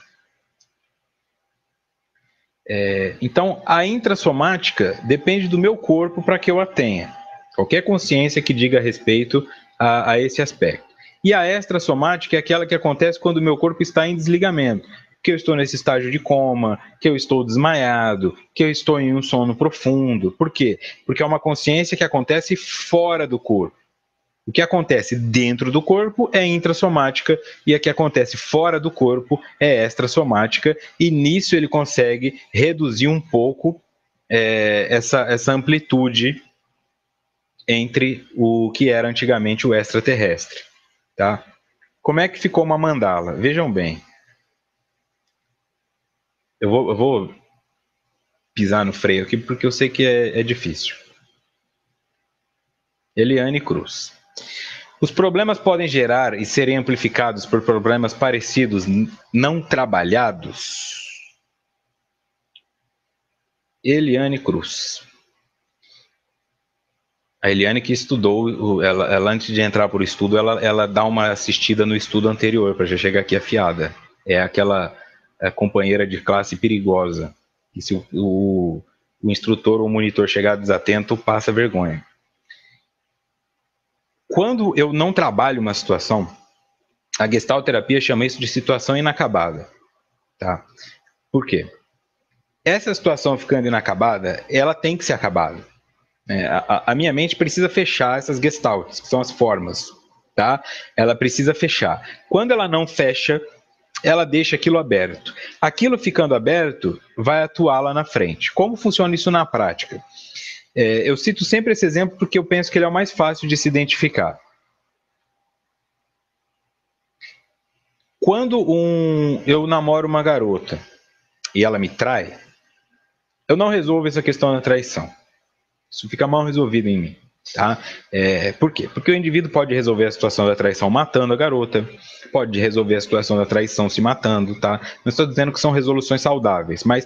Então, a intrassomática depende do meu corpo para que eu a tenha. Qualquer consciência que diga respeito a esse aspecto. E a extrassomática é aquela que acontece quando o meu corpo está em desligamento. Que eu estou nesse estágio de coma, que eu estou desmaiado, que eu estou em um sono profundo. Por quê? Porque é uma consciência que acontece fora do corpo. O que acontece dentro do corpo é intrassomática e a que acontece fora do corpo é extrassomática, e nisso ele consegue reduzir um pouco essa amplitude entre o que era antigamente o extraterrestre. Tá? Como é que ficou uma mandala? Vejam bem. Eu vou pisar no freio aqui porque eu sei que é difícil. Eliane Cruz. Os problemas podem gerar e serem amplificados por problemas parecidos não trabalhados? Eliane Cruz. A Eliane que estudou, ela antes de entrar para o estudo, ela dá uma assistida no estudo anterior, para já chegar aqui afiada. É aquela companheira de classe perigosa. E se o instrutor ou o monitor chegar desatento, passa vergonha. Quando eu não trabalho uma situação, a gestalterapia chama isso de situação inacabada. Tá? Por quê? Essa situação ficando inacabada, ela tem que ser acabada. A minha mente precisa fechar essas gestalts, que são as formas. tá? Ela precisa fechar. Quando ela não fecha, ela deixa aquilo aberto. Aquilo ficando aberto vai atuar lá na frente. Como funciona isso na prática? Eu cito sempre esse exemplo porque eu penso que ele é o mais fácil de se identificar. Quando eu namoro uma garota e ela me trai, eu não resolvo essa questão da traição. Isso fica mal resolvido em mim. Tá? Por quê? Porque o indivíduo pode resolver a situação da traição matando a garota, pode resolver a situação da traição se matando, tá? Não estou dizendo que são resoluções saudáveis, mas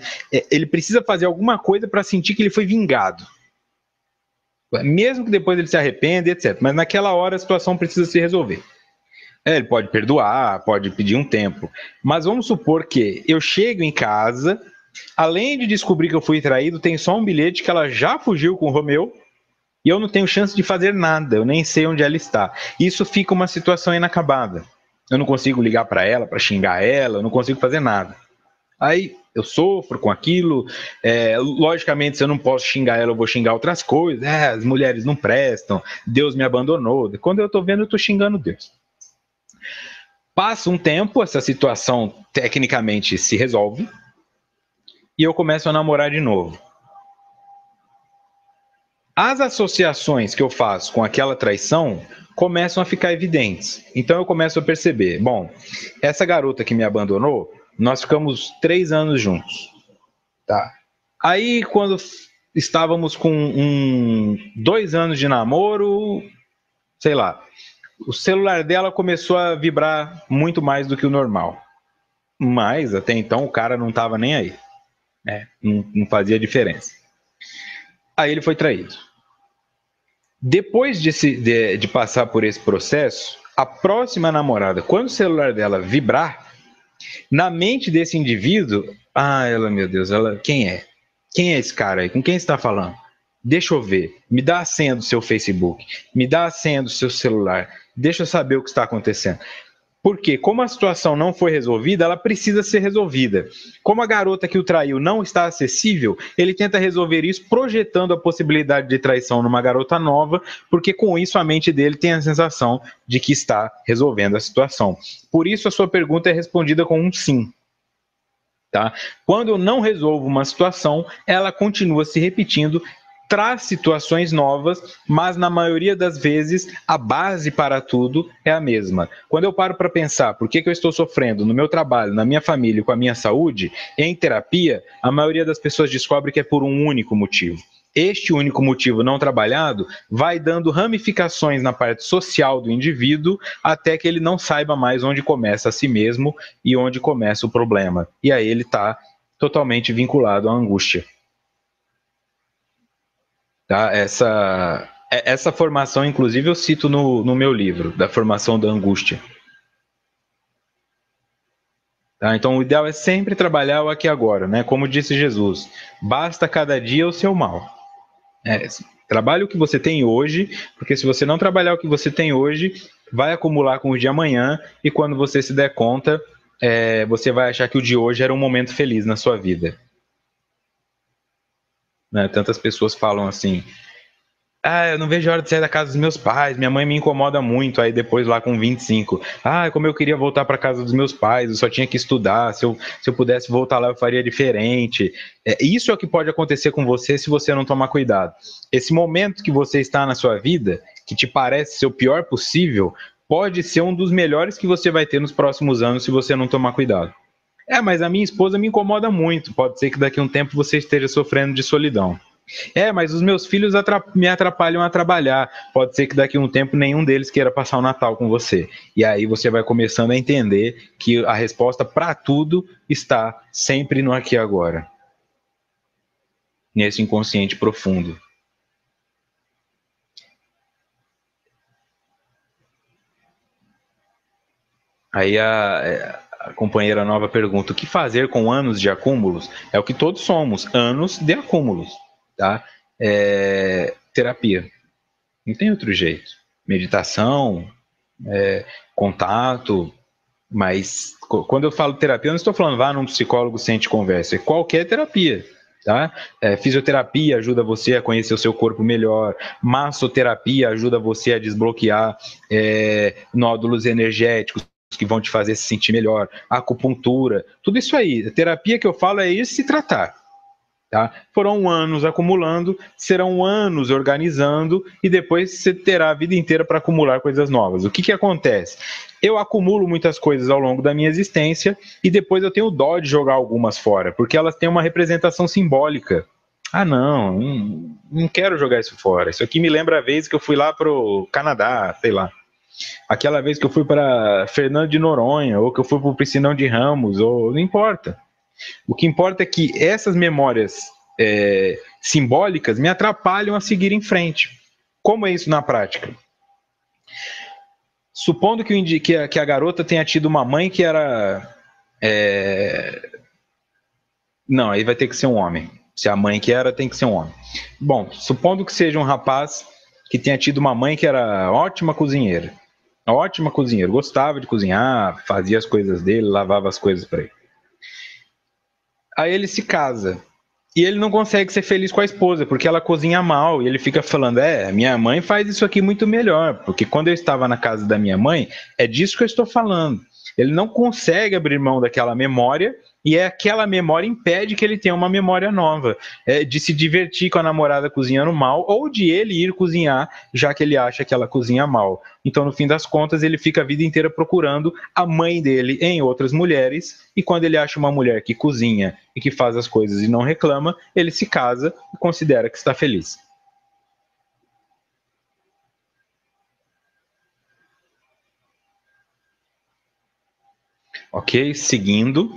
ele precisa fazer alguma coisa para sentir que ele foi vingado. Mesmo que depois ele se arrependa, etc. Mas naquela hora a situação precisa se resolver. Ele pode perdoar, pode pedir um tempo. Mas vamos supor que eu chego em casa, além de descobrir que eu fui traído, tem só um bilhete que ela já fugiu com o Romeu e eu não tenho chance de fazer nada, eu nem sei onde ela está. Isso fica uma situação inacabada. Eu não consigo ligar para ela, para xingar ela, eu não consigo fazer nada. Aí eu sofro com aquilo, logicamente se eu não posso xingar ela, eu vou xingar outras coisas, as mulheres não prestam, Deus me abandonou. Quando eu estou vendo, eu estou xingando Deus. Passa um tempo, essa situação tecnicamente se resolve e eu começo a namorar de novo. As associações que eu faço com aquela traição começam a ficar evidentes. Então eu começo a perceber, bom, essa garota que me abandonou, nós ficamos 3 anos juntos. Tá? Aí quando estávamos com 2 anos de namoro, sei lá, o celular dela começou a vibrar muito mais do que o normal. Mas até então o cara não estava nem aí. Não fazia diferença. Aí ele foi traído. Depois de passar por esse processo, a próxima namorada, quando o celular dela vibrar, na mente desse indivíduo, meu Deus, quem é? Quem é esse cara aí? Com quem você está falando? Deixa eu ver. Me dá a senha do seu Facebook. Me dá a senha do seu celular. Deixa eu saber o que está acontecendo. Porque, como a situação não foi resolvida, ela precisa ser resolvida. Como a garota que o traiu não está acessível, ele tenta resolver isso projetando a possibilidade de traição numa garota nova, porque com isso a mente dele tem a sensação de que está resolvendo a situação. Por isso a sua pergunta é respondida com um sim. Tá? Quando eu não resolvo uma situação, ela continua se repetindo, traz situações novas, mas na maioria das vezes a base para tudo é a mesma. Quando eu paro para pensar por que eu estou sofrendo no meu trabalho, na minha família e com a minha saúde, em terapia, a maioria das pessoas descobre que é por um único motivo. Este único motivo não trabalhado vai dando ramificações na parte social do indivíduo até que ele não saiba mais onde começa a si mesmo e onde começa o problema. E aí ele está totalmente vinculado à angústia. Tá? Essa formação, inclusive, eu cito no meu livro, da formação da angústia. Tá? Então, o ideal é sempre trabalhar o aqui e agora, né? Como disse Jesus, basta cada dia o seu mal. Trabalhe o que você tem hoje, porque se você não trabalhar o que você tem hoje, vai acumular com o de amanhã e quando você se der conta, você vai achar que o de hoje era um momento feliz na sua vida. Né? Tantas pessoas falam assim, eu não vejo a hora de sair da casa dos meus pais, minha mãe me incomoda muito, aí depois lá com 25, como eu queria voltar para casa dos meus pais, eu só tinha que estudar, se eu pudesse voltar lá eu faria diferente. Isso é o que pode acontecer com você se você não tomar cuidado. Esse momento que você está na sua vida, que te parece ser o pior possível, pode ser um dos melhores que você vai ter nos próximos anos se você não tomar cuidado. Mas a minha esposa me incomoda muito, pode ser que daqui a um tempo você esteja sofrendo de solidão. Mas os meus filhos me atrapalham a trabalhar. Pode ser que daqui a um tempo nenhum deles queira passar o Natal com você. E aí você vai começando a entender que a resposta para tudo está sempre no aqui e agora. Nesse inconsciente profundo. Aí a companheira nova pergunta, o que fazer com anos de acúmulos? É o que todos somos, anos de acúmulos. Tá? Terapia. Não tem outro jeito. Meditação, contato, mas quando eu falo terapia, eu não estou falando vá num psicólogo, sente conversa, é qualquer terapia. Tá? Fisioterapia ajuda você a conhecer o seu corpo melhor, massoterapia ajuda você a desbloquear nódulos energéticos que vão te fazer se sentir melhor, acupuntura, tudo isso aí. A terapia que eu falo é ir se tratar. Tá? Foram anos acumulando, serão anos organizando e depois você terá a vida inteira para acumular coisas novas. O que acontece? Eu acumulo muitas coisas ao longo da minha existência e depois eu tenho dó de jogar algumas fora, porque elas têm uma representação simbólica. Ah, não quero jogar isso fora. Isso aqui me lembra a vez que eu fui lá para o Canadá, sei lá. Aquela vez que eu fui para Fernando de Noronha, ou que eu fui para o Piscinão de Ramos, ou não importa. O que importa é que essas memórias simbólicas me atrapalham a seguir em frente. Como é isso na prática? Supondo que a garota tenha tido uma mãe que era... Não, aí vai ter que ser um homem. Se a mãe que era, tem que ser um homem. Bom, supondo que seja um rapaz que tenha tido uma mãe que era ótima cozinheira. Ótima cozinheira, gostava de cozinhar, fazia as coisas dele, lavava as coisas para ele. Aí ele se casa e ele não consegue ser feliz com a esposa porque ela cozinha mal e ele fica falando, minha mãe faz isso aqui muito melhor, porque quando eu estava na casa da minha mãe, é disso que eu estou falando. Ele não consegue abrir mão daquela memória e aquela memória impede que ele tenha uma memória nova, de se divertir com a namorada cozinhando mal ou de ele ir cozinhar, já que ele acha que ela cozinha mal. Então, no fim das contas, ele fica a vida inteira procurando a mãe dele em outras mulheres e quando ele acha uma mulher que cozinha e que faz as coisas e não reclama, ele se casa e considera que está feliz. Ok, seguindo.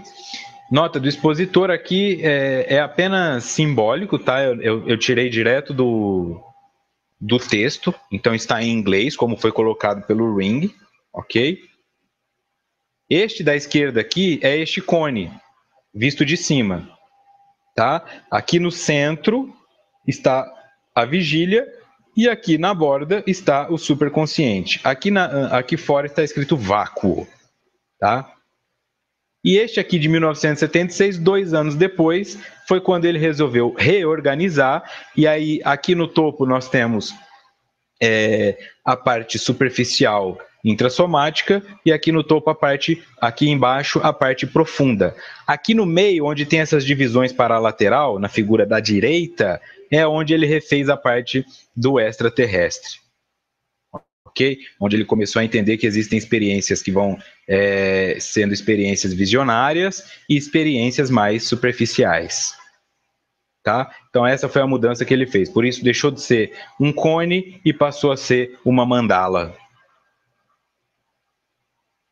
Nota do expositor aqui é apenas simbólico, tá? Eu tirei direto do texto, então está em inglês, como foi colocado pelo Ring, ok? Este da esquerda aqui é este cone, visto de cima, tá? Aqui no centro está a vigília e aqui na borda está o superconsciente. Aqui fora está escrito vácuo, tá? E este aqui de 1976, 2 anos depois, foi quando ele resolveu reorganizar. E aí, aqui no topo, nós temos a parte superficial intrassomática e aqui no topo aqui embaixo, a parte profunda. Aqui no meio, onde tem essas divisões paralateral, na figura da direita, é onde ele refez a parte do extraterrestre. Okay? Onde ele começou a entender que existem experiências que vão sendo experiências visionárias e experiências mais superficiais. Tá? Então essa foi a mudança que ele fez. Por isso deixou de ser um cone e passou a ser uma mandala.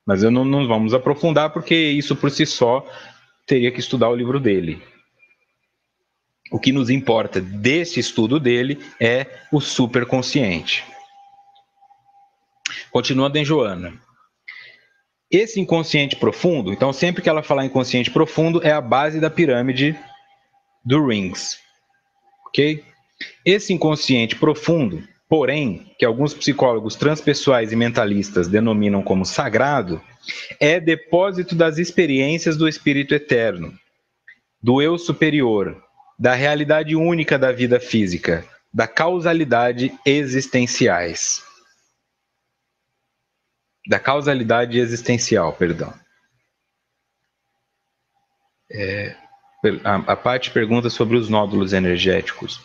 Mas não vamos aprofundar porque isso por si só teria que estudar o livro dele. O que nos importa desse estudo dele é o superconsciente. Continuando em Joana. Esse inconsciente profundo, então sempre que ela falar inconsciente profundo, é a base da pirâmide do Rings. Ok? Esse inconsciente profundo, porém, que alguns psicólogos transpessoais e mentalistas denominam como sagrado, é depósito das experiências do espírito eterno, do eu superior, da realidade única da vida física, da causalidade existenciais. Da causalidade existencial, perdão. A Paty pergunta sobre os nódulos energéticos.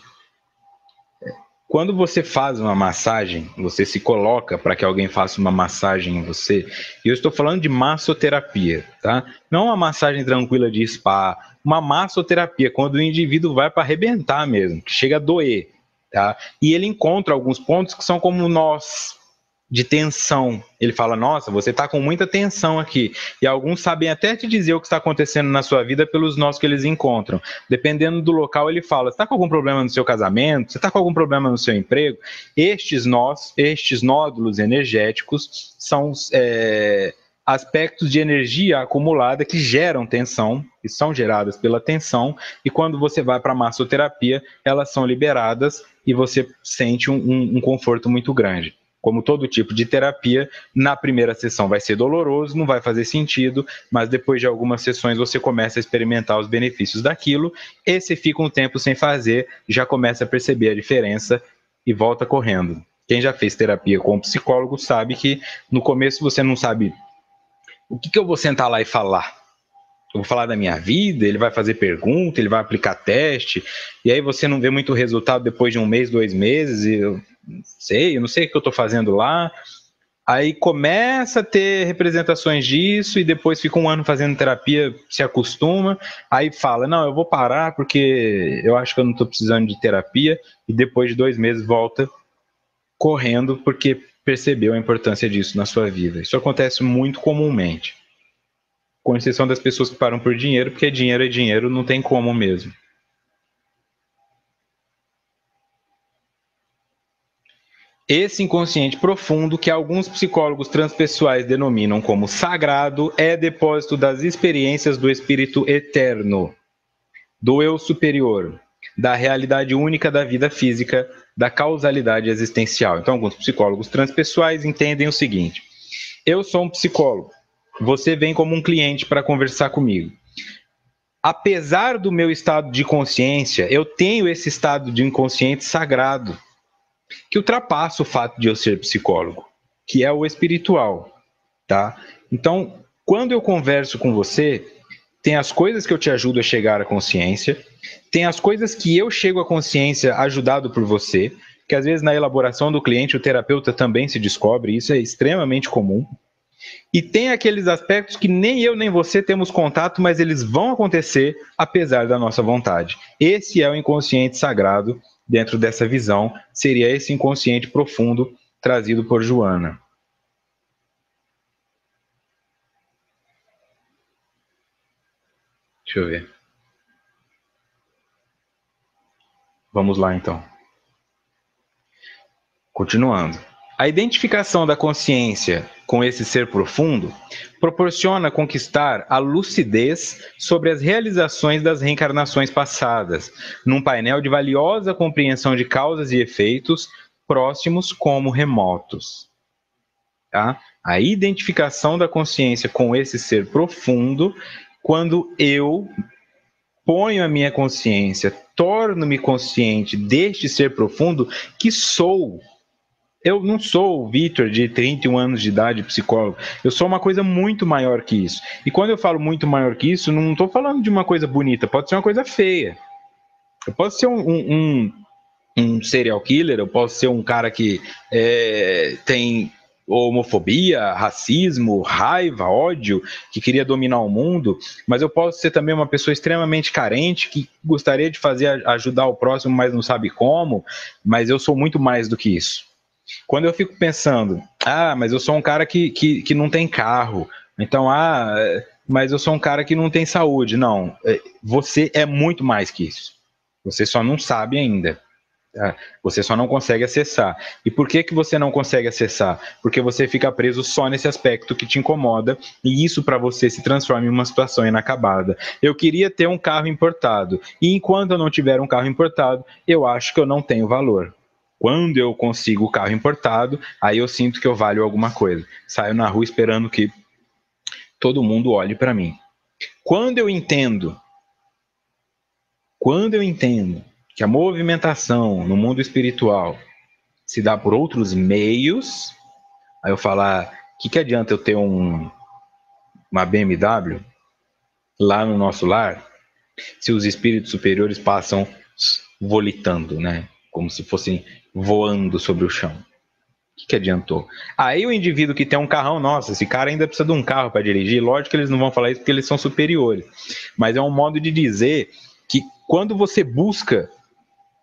Quando você faz uma massagem, você se coloca para que alguém faça uma massagem em você, e eu estou falando de massoterapia, tá? Não uma massagem tranquila de spa, uma massoterapia, quando o indivíduo vai para arrebentar mesmo, que chega a doer, tá? E ele encontra alguns pontos que são como nós, de tensão. Ele fala, nossa, você está com muita tensão aqui. E alguns sabem até te dizer o que está acontecendo na sua vida pelos nós que eles encontram. Dependendo do local, ele fala, você está com algum problema no seu casamento? Você está com algum problema no seu emprego? Estes nódulos energéticos são aspectos de energia acumulada que geram tensão, que são geradas pela tensão, e quando você vai para a massoterapia, elas são liberadas e você sente um conforto muito grande. Como todo tipo de terapia, na primeira sessão vai ser doloroso, não vai fazer sentido, mas depois de algumas sessões você começa a experimentar os benefícios daquilo, e se fica um tempo sem fazer, já começa a perceber a diferença e volta correndo. Quem já fez terapia com um psicólogo sabe que no começo você não sabe o que eu vou sentar lá e falar. Eu vou falar da minha vida, ele vai fazer pergunta, ele vai aplicar teste, e aí você não vê muito resultado depois de 1 mês, 2 meses, e eu não sei o que eu estou fazendo lá. Aí começa a ter representações disso, e depois fica 1 ano fazendo terapia, se acostuma, aí fala, não, eu vou parar porque eu acho que eu não estou precisando de terapia, e depois de 2 meses volta correndo porque percebeu a importância disso na sua vida. Isso acontece muito comumente. Com exceção das pessoas que param por dinheiro, porque dinheiro é dinheiro, não tem como mesmo. Esse inconsciente profundo, que alguns psicólogos transpessoais denominam como sagrado, é depósito das experiências do espírito eterno, do eu superior, da realidade única da vida física, da causalidade existencial. Então, alguns psicólogos transpessoais entendem o seguinte: eu sou um psicólogo, você vem como um cliente para conversar comigo. Apesar do meu estado de consciência, eu tenho esse estado de inconsciente sagrado, que ultrapassa o fato de eu ser psicólogo, que é o espiritual, tá? Então, quando eu converso com você, tem as coisas que eu te ajudo a chegar à consciência, tem as coisas que eu chego à consciência ajudado por você, que às vezes na elaboração do cliente o terapeuta também se descobre, isso é extremamente comum. E tem aqueles aspectos que nem eu nem você temos contato, mas eles vão acontecer apesar da nossa vontade. Esse é o inconsciente sagrado dentro dessa visão, seria esse inconsciente profundo trazido por Joana. Deixa eu ver. Vamos lá então. Continuando. A identificação da consciência com esse ser profundo proporciona conquistar a lucidez sobre as realizações das reencarnações passadas, num painel de valiosa compreensão de causas e efeitos, próximos como remotos. Tá? A identificação da consciência com esse ser profundo, quando eu ponho a minha consciência, torno-me consciente deste ser profundo que sou. Eu não sou o Vitor de 31 anos de idade, psicólogo. Eu sou uma coisa muito maior que isso. E quando eu falo muito maior que isso, não estou falando de uma coisa bonita, pode ser uma coisa feia. Eu posso ser um serial killer, eu posso ser um cara que tem homofobia, racismo, raiva, ódio, que queria dominar o mundo, mas eu posso ser também uma pessoa extremamente carente, que gostaria de ajudar o próximo, mas não sabe como, mas eu sou muito mais do que isso. Quando eu fico pensando, mas eu sou um cara que não tem carro, então, mas eu sou um cara que não tem saúde. Não, você é muito mais que isso. Você só não sabe ainda. Tá? Você só não consegue acessar. E por que você não consegue acessar? Porque você fica preso só nesse aspecto que te incomoda, e isso para você se transforma em uma situação inacabada. Eu queria ter um carro importado, e enquanto eu não tiver um carro importado, eu acho que eu não tenho valor. Quando eu consigo o carro importado, aí eu sinto que eu valho alguma coisa. Saio na rua esperando que todo mundo olhe para mim. Quando eu entendo que a movimentação no mundo espiritual se dá por outros meios, aí eu falo, que adianta eu ter uma BMW lá no nosso lar, se os espíritos superiores passam volitando, né? Como se fossem voando sobre o chão. O que adiantou? Aí o indivíduo que tem um carrão, nossa, esse cara ainda precisa de um carro para dirigir. Lógico que eles não vão falar isso porque eles são superiores. Mas é um modo de dizer que quando você busca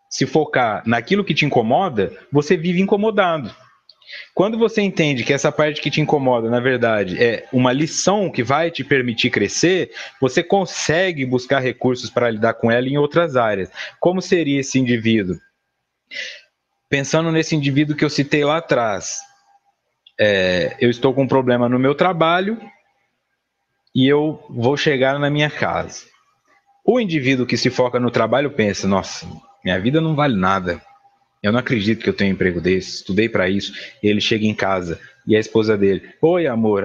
se focar naquilo que te incomoda, você vive incomodado. Quando você entende que essa parte que te incomoda, na verdade, é uma lição que vai te permitir crescer, você consegue buscar recursos para lidar com ela em outras áreas. Como seria esse indivíduo? Pensando nesse indivíduo que eu citei lá atrás, eu estou com um problema no meu trabalho e eu vou chegar na minha casa. O indivíduo que se foca no trabalho pensa, nossa, minha vida não vale nada. Eu não acredito que eu tenho um emprego desse, estudei para isso. E ele chega em casa e a esposa dele, oi amor,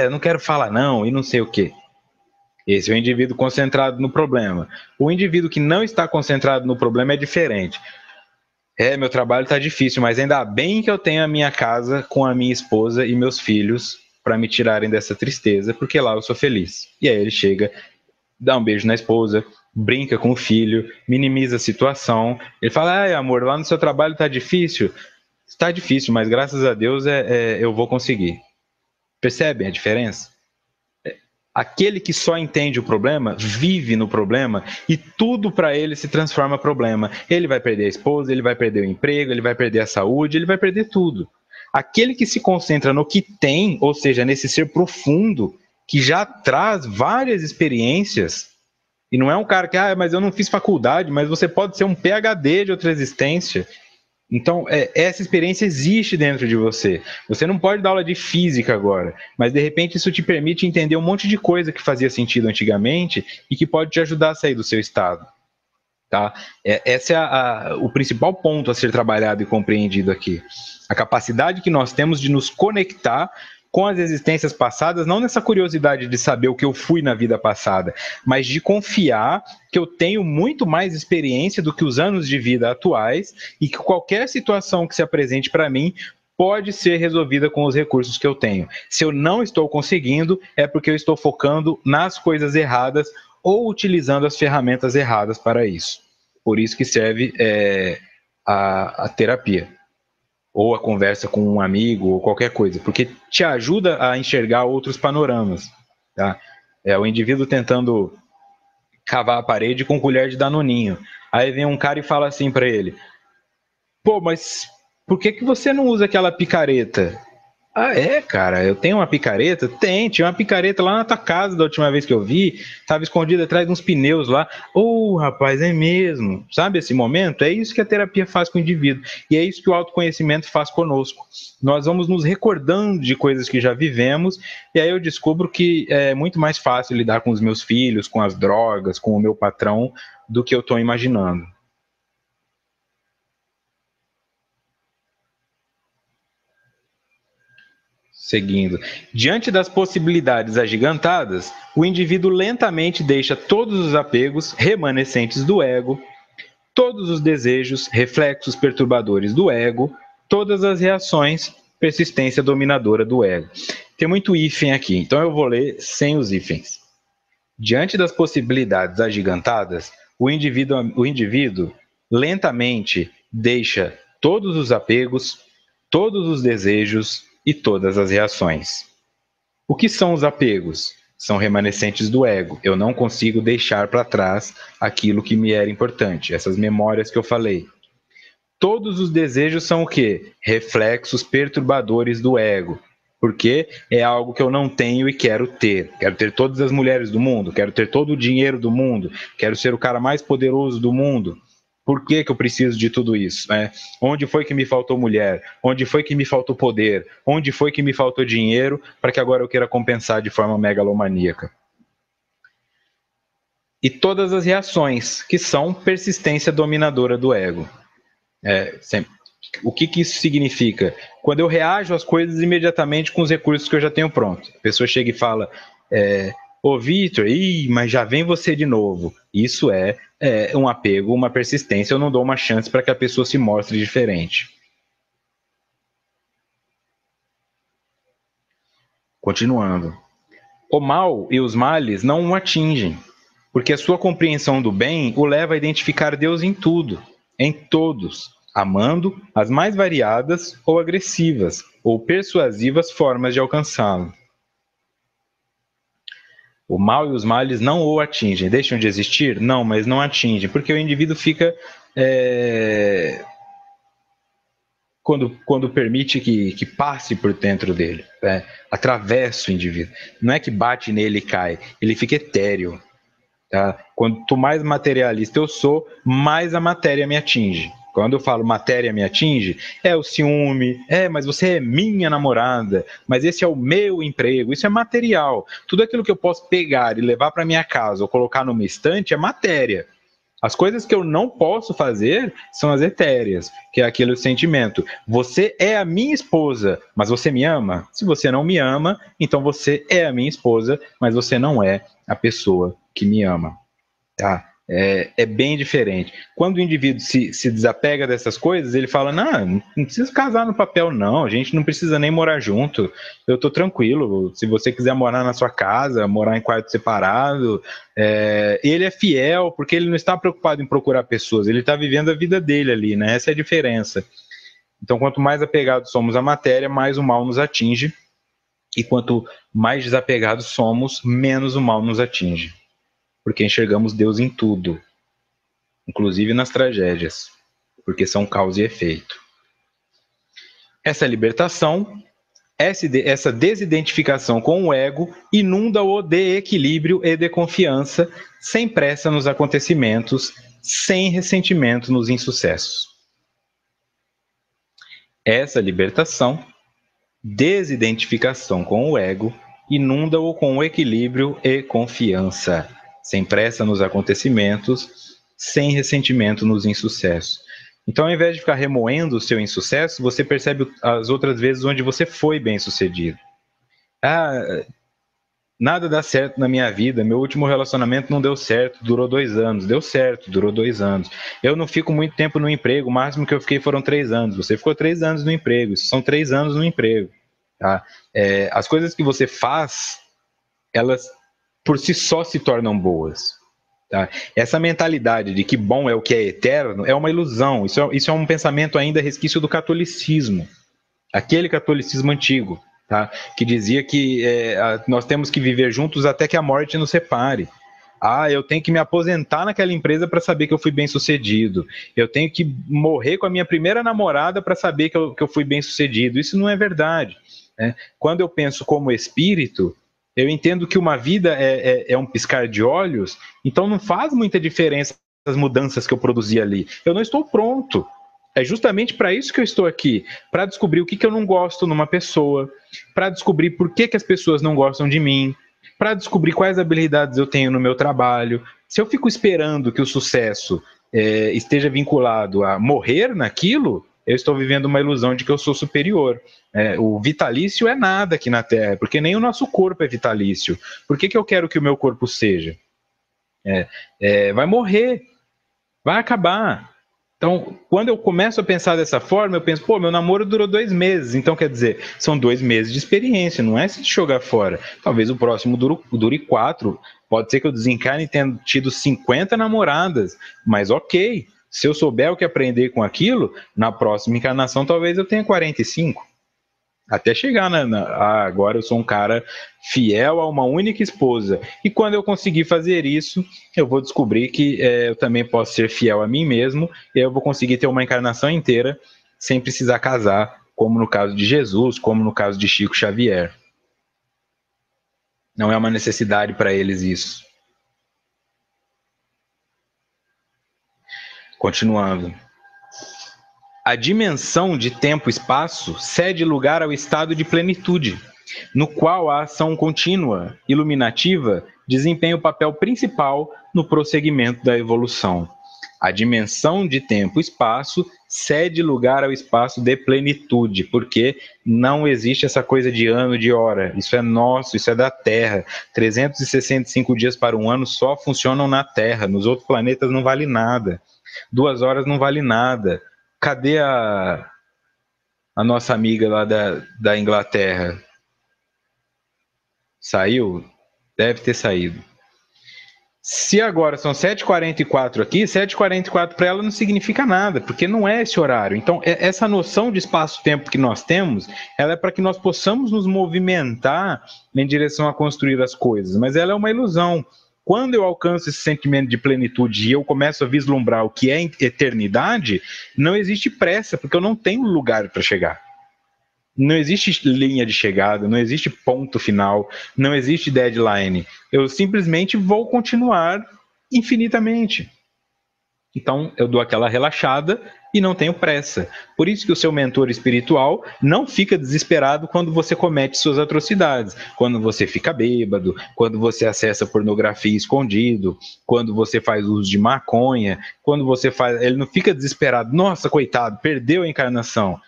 eu não quero falar não, e não sei o quê. Esse é o indivíduo concentrado no problema. O indivíduo que não está concentrado no problema é diferente. Meu trabalho está difícil, mas ainda bem que eu tenho a minha casa com a minha esposa e meus filhos para me tirarem dessa tristeza, porque lá eu sou feliz. E aí ele chega, dá um beijo na esposa, brinca com o filho, minimiza a situação. Ele fala, ai amor, lá no seu trabalho está difícil? Está difícil, mas graças a Deus eu vou conseguir. Percebem a diferença? Aquele que só entende o problema, vive no problema e tudo para ele se transforma em problema. Ele vai perder a esposa, ele vai perder o emprego, ele vai perder a saúde, ele vai perder tudo. Aquele que se concentra no que tem, ou seja, nesse ser profundo, que já traz várias experiências, e não é um cara que, mas eu não fiz faculdade, mas você pode ser um PhD de outra existência. Então, essa experiência existe dentro de você. Você não pode dar aula de física agora, mas de repente isso te permite entender um monte de coisa que fazia sentido antigamente e que pode te ajudar a sair do seu estado. Tá? Esse é o principal ponto a ser trabalhado e compreendido aqui. A capacidade que nós temos de nos conectar com as existências passadas, não nessa curiosidade de saber o que eu fui na vida passada, mas de confiar que eu tenho muito mais experiência do que os anos de vida atuais e que qualquer situação que se apresente para mim pode ser resolvida com os recursos que eu tenho. Se eu não estou conseguindo, é porque eu estou focando nas coisas erradas ou utilizando as ferramentas erradas para isso. Por isso que serve a terapia, ou a conversa com um amigo, ou qualquer coisa, porque te ajuda a enxergar outros panoramas. Tá? É o indivíduo tentando cavar a parede com colher de danoninho. Aí vem um cara e fala assim para ele, pô, mas por que você não usa aquela picareta? Cara, eu tenho uma picareta? Tinha uma picareta lá na tua casa da última vez que eu vi, tava escondida atrás de uns pneus lá. Rapaz, é mesmo. Sabe esse momento? É isso que a terapia faz com o indivíduo. E é isso que o autoconhecimento faz conosco. Nós vamos nos recordando de coisas que já vivemos, e aí eu descubro que é muito mais fácil lidar com os meus filhos, com as drogas, com o meu patrão, do que eu estou imaginando. Seguindo. Diante das possibilidades agigantadas, o indivíduo lentamente deixa todos os apegos remanescentes do ego, todos os desejos, reflexos perturbadores do ego, todas as reações, persistência dominadora do ego. Tem muito hífen aqui, então eu vou ler sem os hífens. Diante das possibilidades agigantadas, o indivíduo lentamente deixa todos os apegos, todos os desejos e todas as reações. O que são os apegos? São remanescentes do ego. Eu não consigo deixar para trás aquilo que me era importante, essas memórias que eu falei. Todos os desejos são o quê? Reflexos perturbadores do ego. Porque é algo que eu não tenho e quero ter. Quero ter todas as mulheres do mundo, quero ter todo o dinheiro do mundo, quero ser o cara mais poderoso do mundo. Por que eu preciso de tudo isso? Onde foi que me faltou mulher? Onde foi que me faltou poder? Onde foi que me faltou dinheiro para que agora eu queira compensar de forma megalomaníaca? E todas as reações, que são persistência dominadora do ego. Sempre. O que isso significa? Quando eu reajo às coisas imediatamente com os recursos que eu já tenho pronto. A pessoa chega e fala, ô Vitor, mas já vem você de novo. Isso é um apego, uma persistência. Eu não dou uma chance para que a pessoa se mostre diferente. Continuando. O mal e os males não o atingem, porque a sua compreensão do bem o leva a identificar Deus em tudo, em todos, amando as mais variadas ou agressivas ou persuasivas formas de alcançá-lo. O mal e os males não o atingem. Deixam de existir? Não, mas não atingem, porque o indivíduo fica... Quando permite que passe por dentro dele, atravessa o indivíduo. Não é que bate nele e cai, ele fica etéreo. Tá? Quanto mais materialista eu sou, mais a matéria me atinge. Quando eu falo matéria me atinge, é o ciúme, mas você é minha namorada, mas esse é o meu emprego, isso é material. Tudo aquilo que eu posso pegar e levar para minha casa ou colocar numa estante é matéria. As coisas que eu não posso fazer são as etéreas, que é aquele sentimento. Você é a minha esposa, mas você me ama? Se você não me ama, então você é a minha esposa, mas você não é a pessoa que me ama. Tá? É bem diferente. Quando o indivíduo se desapega dessas coisas, ele fala: não precisa casar no papel, não, a gente não precisa nem morar junto, eu tô tranquilo, se você quiser morar na sua casa, morar em quarto separado. Ele é fiel, porque ele não está preocupado em procurar pessoas, ele está vivendo a vida dele ali, né? Essa é a diferença. Então, quanto mais apegados somos à matéria, mais o mal nos atinge, e quanto mais desapegados somos, menos o mal nos atinge. Porque enxergamos Deus em tudo, inclusive nas tragédias, porque são causa e efeito. Essa libertação, essa desidentificação com o ego, inunda-o de equilíbrio e de confiança, sem pressa nos acontecimentos, sem ressentimento nos insucessos. Essa libertação, desidentificação com o ego, inunda-o com equilíbrio e confiança, sem pressa nos acontecimentos, sem ressentimento nos insucessos. Então, ao invés de ficar remoendo o seu insucesso, você percebe as outras vezes onde você foi bem sucedido. Nada dá certo na minha vida, meu último relacionamento não deu certo, durou 2 anos, deu certo, durou 2 anos. Eu não fico muito tempo no emprego, o máximo que eu fiquei foram 3 anos. Você ficou 3 anos no emprego, isso são 3 anos no emprego. Tá? As coisas que você faz, elas por si só se tornam boas. Tá? Essa mentalidade de que bom é o que é eterno é uma ilusão. Isso é um pensamento ainda resquício do catolicismo, aquele catolicismo antigo, tá? Que dizia que nós temos que viver juntos até que a morte nos separe. Eu tenho que me aposentar naquela empresa para saber que eu fui bem sucedido. Eu tenho que morrer com a minha primeira namorada para saber que eu fui bem sucedido. Isso não é verdade. Né? Quando eu penso como espírito, eu entendo que uma vida é um piscar de olhos, então não faz muita diferença as mudanças que eu produzi ali. Eu não estou pronto. É justamente para isso que eu estou aqui, para descobrir o que eu não gosto numa pessoa, para descobrir por que as pessoas não gostam de mim, para descobrir quais habilidades eu tenho no meu trabalho. Se eu fico esperando que o sucesso esteja vinculado a morrer naquilo, eu estou vivendo uma ilusão de que eu sou superior. O vitalício é nada aqui na Terra, porque nem o nosso corpo é vitalício. Por que eu quero que o meu corpo seja? Vai morrer, vai acabar. Então, quando eu começo a pensar dessa forma, eu penso, meu namoro durou 2 meses, então quer dizer, são 2 meses de experiência, não é se jogar fora. Talvez o próximo dure 4, pode ser que eu desencarne tendo tido 50 namoradas, mas ok, se eu souber o que aprender com aquilo, na próxima encarnação talvez eu tenha 45. Até chegar agora eu sou um cara fiel a uma única esposa. E quando eu conseguir fazer isso, eu vou descobrir que eu também posso ser fiel a mim mesmo, e eu vou conseguir ter uma encarnação inteira sem precisar casar, como no caso de Jesus, como no caso de Chico Xavier. Não é uma necessidade para eles isso. Continuando. A dimensão de tempo-espaço cede lugar ao estado de plenitude, no qual a ação contínua, iluminativa, desempenha o papel principal no prosseguimento da evolução. A dimensão de tempo-espaço cede lugar ao espaço de plenitude, porque não existe essa coisa de ano, de hora. Isso é nosso, isso é da Terra. 365 dias para um ano só funcionam na Terra, nos outros planetas não vale nada. 2 horas não vale nada. Cadê a nossa amiga lá da Inglaterra? Saiu? Deve ter saído. Se agora são 7h44 aqui, 7h44 para ela não significa nada, porque não é esse horário. Então, essa noção de espaço-tempo que nós temos, ela é para que nós possamos nos movimentar em direção a construir as coisas, mas ela é uma ilusão. Quando eu alcanço esse sentimento de plenitude e eu começo a vislumbrar o que é eternidade, não existe pressa, porque eu não tenho lugar para chegar. Não existe linha de chegada, não existe ponto final, não existe deadline. Eu simplesmente vou continuar infinitamente. Então, eu dou aquela relaxada e não tenho pressa. Por isso que o seu mentor espiritual não fica desesperado quando você comete suas atrocidades, quando você fica bêbado, quando você acessa pornografia escondido, quando você faz uso de maconha, quando você faz... Ele não fica desesperado, nossa, coitado, perdeu a encarnação.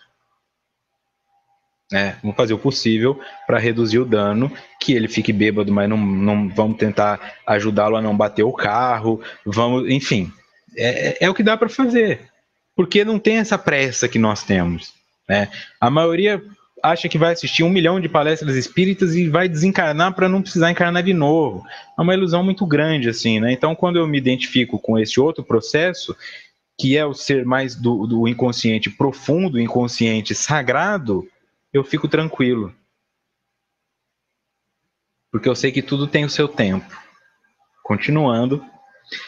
Vamos fazer o possível para reduzir o dano, que ele fique bêbado, mas não vamos tentar ajudá-lo a não bater o carro, vamos, enfim, é o que dá para fazer, porque não tem essa pressa que nós temos, né? A maioria acha que vai assistir 1 milhão de palestras espíritas e vai desencarnar para não precisar encarnar de novo. É uma ilusão muito grande, assim, né? Então, quando eu me identifico com esse outro processo, que é o ser mais do inconsciente profundo, inconsciente sagrado, eu fico tranquilo. Porque eu sei que tudo tem o seu tempo. Continuando,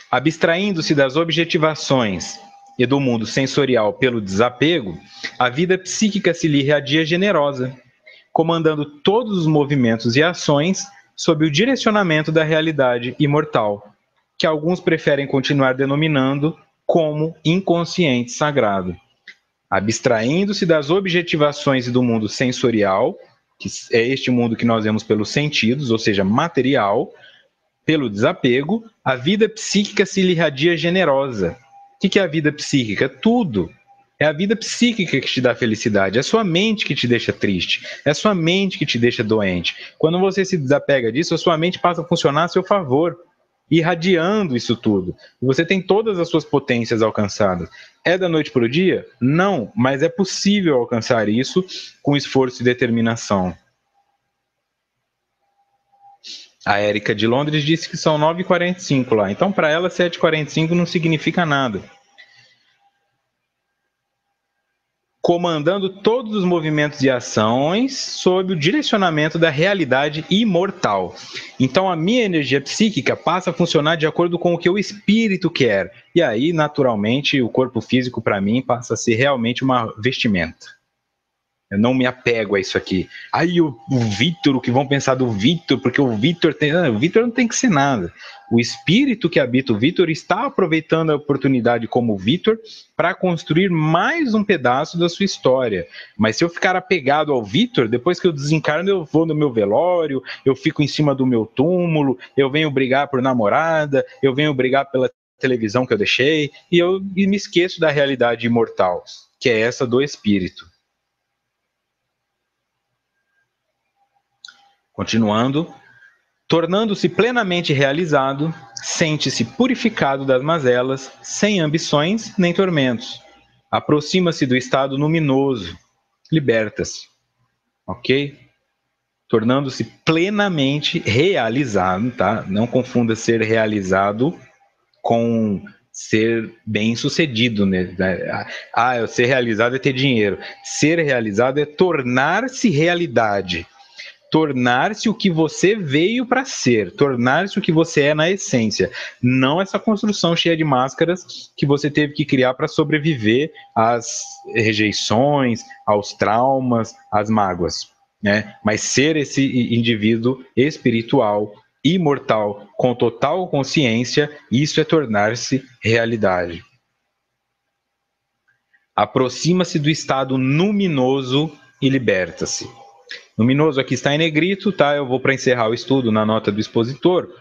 abstraindo-se das objetivações e do mundo sensorial pelo desapego, a vida psíquica se lhe irradia generosa, comandando todos os movimentos e ações sob o direcionamento da realidade imortal, que alguns preferem continuar denominando como inconsciente sagrado. Abstraindo-se das objetivações e do mundo sensorial, que é este mundo que nós vemos pelos sentidos, ou seja, material, pelo desapego, a vida psíquica se lhe irradia generosa. O que é a vida psíquica? Tudo. É a vida psíquica que te dá felicidade, é a sua mente que te deixa triste, é a sua mente que te deixa doente. Quando você se desapega disso, a sua mente passa a funcionar a seu favor, irradiando isso tudo. Você tem todas as suas potências alcançadas. É da noite para o dia? Não, mas é possível alcançar isso com esforço e determinação. A Érica de Londres disse que são 9h45 lá. Então, para ela, 7h45 não significa nada. Comandando todos os movimentos e ações sob o direcionamento da realidade imortal. Então, a minha energia psíquica passa a funcionar de acordo com o que o espírito quer. E aí, naturalmente, o corpo físico, para mim, passa a ser realmente uma vestimenta. Eu não me apego a isso aqui. Aí o Vitor, o que vão pensar do Vitor, porque o Vitor não tem que ser nada. O espírito que habita o Vitor está aproveitando a oportunidade como Vitor para construir mais um pedaço da sua história. Mas se eu ficar apegado ao Vitor, depois que eu desencarno, eu vou no meu velório, eu fico em cima do meu túmulo, eu venho brigar por namorada, eu venho brigar pela televisão que eu deixei, e me esqueço da realidade imortal, que é essa do espírito. Continuando, tornando-se plenamente realizado, sente-se purificado das mazelas, sem ambições nem tormentos. Aproxima-se do estado luminoso, liberta-se. Ok? Tornando-se plenamente realizado, tá? Não confunda ser realizado com ser bem-sucedido, né? Ser realizado é ter dinheiro. Ser realizado é tornar-se realidade. Tornar-se o que você veio para ser, tornar-se o que você é na essência, não essa construção cheia de máscaras que você teve que criar para sobreviver às rejeições, aos traumas, às mágoas, né? Mas ser esse indivíduo espiritual, imortal, com total consciência, isso é tornar-se realidade. Aproxima-se do estado luminoso e liberta-se. Luminoso aqui está em negrito, tá? Eu vou para encerrar o estudo na nota do expositor.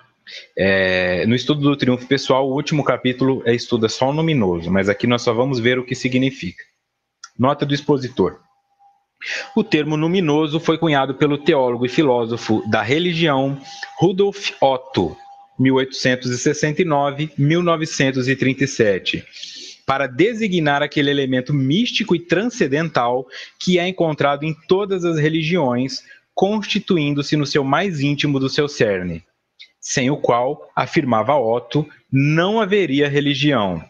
No estudo do triunfo pessoal, o último capítulo estuda só o luminoso, mas aqui nós só vamos ver o que significa. Nota do expositor. O termo luminoso foi cunhado pelo teólogo e filósofo da religião Rudolf Otto, 1869-1937. Para designar aquele elemento místico e transcendental que é encontrado em todas as religiões, constituindo-se no seu mais íntimo do seu cerne, sem o qual, afirmava Otto, não haveria religião.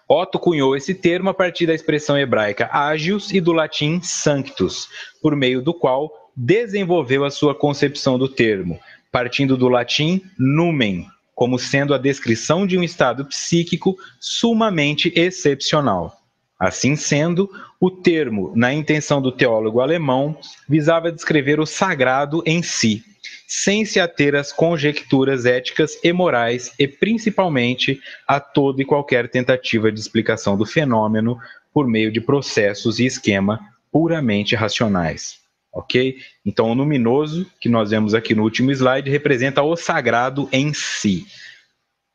Otto cunhou esse termo a partir da expressão hebraica agios e do latim sanctus, por meio do qual desenvolveu a sua concepção do termo, partindo do latim numen, como sendo a descrição de um estado psíquico sumamente excepcional. Assim sendo, o termo, na intenção do teólogo alemão, visava descrever o sagrado em si, sem se ater às conjecturas éticas e morais e, principalmente, a toda e qualquer tentativa de explicação do fenômeno por meio de processos e esquema puramente racionais. Ok? Então, o luminoso, que nós vemos aqui no último slide, representa o sagrado em si.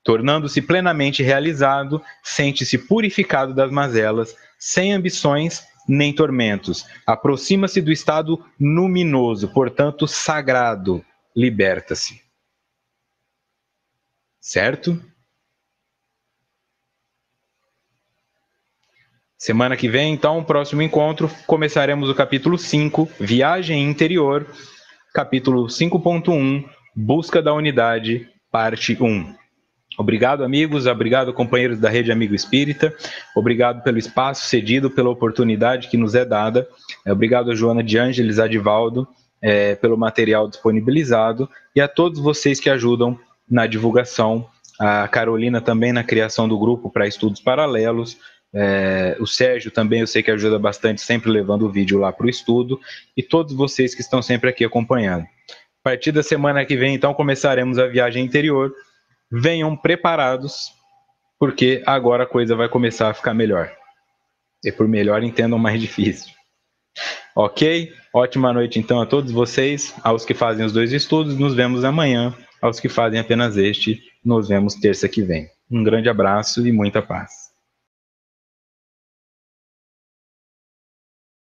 Tornando-se plenamente realizado, sente-se purificado das mazelas, sem ambições nem tormentos. Aproxima-se do estado luminoso, portanto, sagrado. Liberta-se. Certo? Semana que vem, então, próximo encontro, começaremos o capítulo 5, Viagem Interior, capítulo 5.1, Busca da Unidade, parte 1. Obrigado, amigos, obrigado, companheiros da Rede Amigo Espírita, obrigado pelo espaço cedido, pela oportunidade que nos é dada, obrigado a Joana de Ângeles, Adivaldo, pelo material disponibilizado, e a todos vocês que ajudam na divulgação, a Carolina também na criação do grupo para estudos paralelos, o Sérgio também eu sei que ajuda bastante, sempre levando o vídeo lá para o estudo, e todos vocês que estão sempre aqui acompanhando. A partir da semana que vem, então, começaremos a viagem interior. Venham preparados, porque agora a coisa vai começar a ficar melhor. E por melhor, entendam mais difícil. Ok? Ótima noite, então, a todos vocês. Aos que fazem os 2 estudos, nos vemos amanhã. Aos que fazem apenas este, nos vemos terça que vem. Um grande abraço e muita paz.